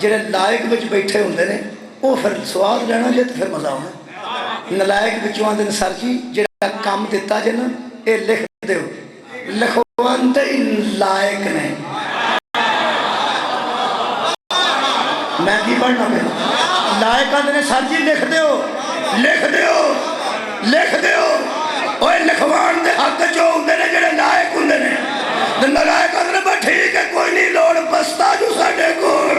ਜਿਹੜੇ ਲਾਇਕ ਵਿੱਚ ਬੈਠੇ ਹੁੰਦੇ ਨੇ ਉਹ ਫਿਰ ਸਵਾਦ ਲੈਣਾ ਜੇ ਤੇ ਫਿਰ ਮਜ਼ਾ ਆਉਣਾ। ਨਲਾਇਕ ਵਿੱਚੋਂ ਆਉਂਦੇ ਨੇ ਸਰ ਜੀ ਜਿਹੜਾ ਕੰਮ ਦਿੱਤਾ ਜੇ ਨਾ ਇਹ ਲਿਖ ਦਿਓ, ਲਿਖਵਾਉਣ ਤੇ ਲਾਇਕ ਨੇ। ਮੈਂ ਕੀ ਪੜ੍ਹਨਾ ਪਿਆ? ਲਾਇਕ ਆਉਂਦੇ ਨੇ ਸਰ ਜੀ ਲਿਖ ਦਿਓ, ਲਿਖ ਦਿਓ, ਲਿਖ ਦਿਓ। ਓਏ ਲਿਖਵਾਉਣ ਦੇ ਹੱਕ 'ਚ ਹੁੰਦੇ ਨੇ ਜਿਹੜੇ ਲਾਇਕ ਹੁੰਦੇ ਨੇ, ਤੇ ਨਲਾਇਕ ਆਉਂਦੇ ਨੇ ਬਸ ਠੀਕ ਹੈ ਕੋਈ ਨਹੀਂ ਲੋੜ ਬਸਤਾ ਜੋ ਸਾਡੇ ਕੋਲ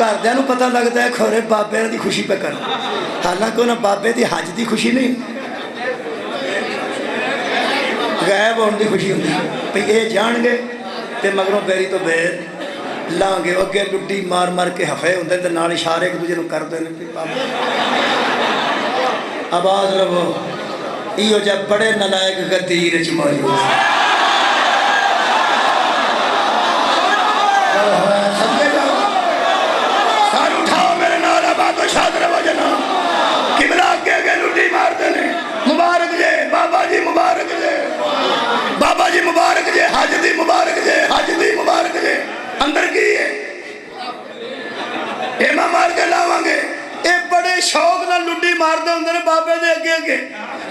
ਘਰਦਿਆਂ ਨੂੰ ਪਤਾ ਲੱਗਦਾ ਹੈ ਖੋਰੇ ਬਾਬੇ ਦੀ ਖੁਸ਼ੀ ਪੈ ਕਰ, ਹਾਲਾਂਕਿ ਉਹਨਾਂ ਬਾਬੇ ਦੀ ਹੱਜ ਦੀ ਖੁਸ਼ੀ ਨਹੀਂ, ਗਾਇਬ ਹੋਣ ਦੀ ਖੁਸ਼ੀ ਹੁੰਦੀ ਵੀ ਇਹ ਜਾਣਗੇ ਤੇ ਮਗਰੋਂ ਬੇਰੀ ਤੋਂ ਬੇਰ ਲਾਂਗੇ। ਅੱਗੇ ਲੁੱਡੀ ਮਾਰ ਮਾਰ ਕੇ ਹਫੇ ਹੁੰਦੇ ਤੇ ਨਾਲ ਇਸ਼ਾਰੇ ਇੱਕ ਦੂਜੇ ਨੂੰ ਕਰਦੇ ਨੇ ਵੀ ਬਾਬਾ ਆਵਾਜ਼ ਲਵੋ। ਇਹੋ ਜਿਹਾ ਬੜੇ ਨਲਾਇਕ ਗਦੀਰ ਚ ਮੌਜੂਦ سر اٹھاؤ میرے نال آباد و شادر وجنا قبلہ کے اگے لٹی مار دینے مبارک جے بابا جی مبارک جے بابا جی مبارک جے حج دی مبارک جے حج دی مبارک جے اندر کی ہے ایمہ مار کے لاؤں گے اے بڑے شوق نہ لٹی مار دے اندر بابے دے اگے اگے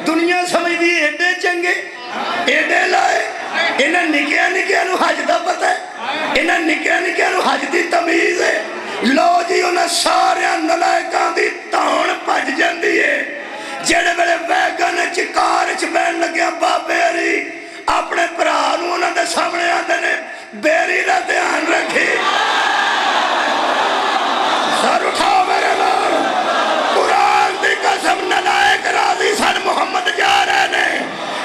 دنیا سمجھ دی ایڈے چنگے ایڈے لائے انہیں نکیا نکیا نو حج دا پتہ ہے انہیں نکیا نکیا نو حج دی تمیز ہے لو جی انہیں سارے نلائکان دی تاؤن پج جاندی ہے جڑے بڑے ویگن چکار چبین لگیا بابے علی اپنے پرانو انہیں دے سامنے آتے نے بیری نہ دھیان رکھی سر اٹھاؤ میرے لال قرآن دی قسم نلائک راضی سن محمد جا رہے نے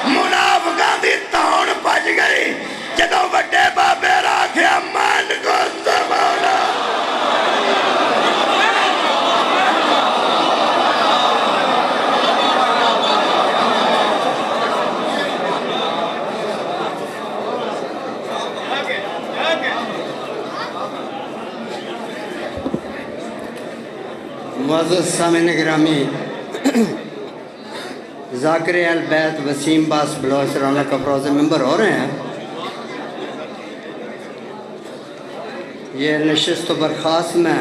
منافقان دی تاؤن پج گئی جدو بڑے بابے راکھیا مان کو زمانہ معزز سامعین گرامی، ذاکر اہل بیت وسیم باس بلوچ رونق افروز ممبر ہو رہے ہیں۔ یہ نشست و برخاست میں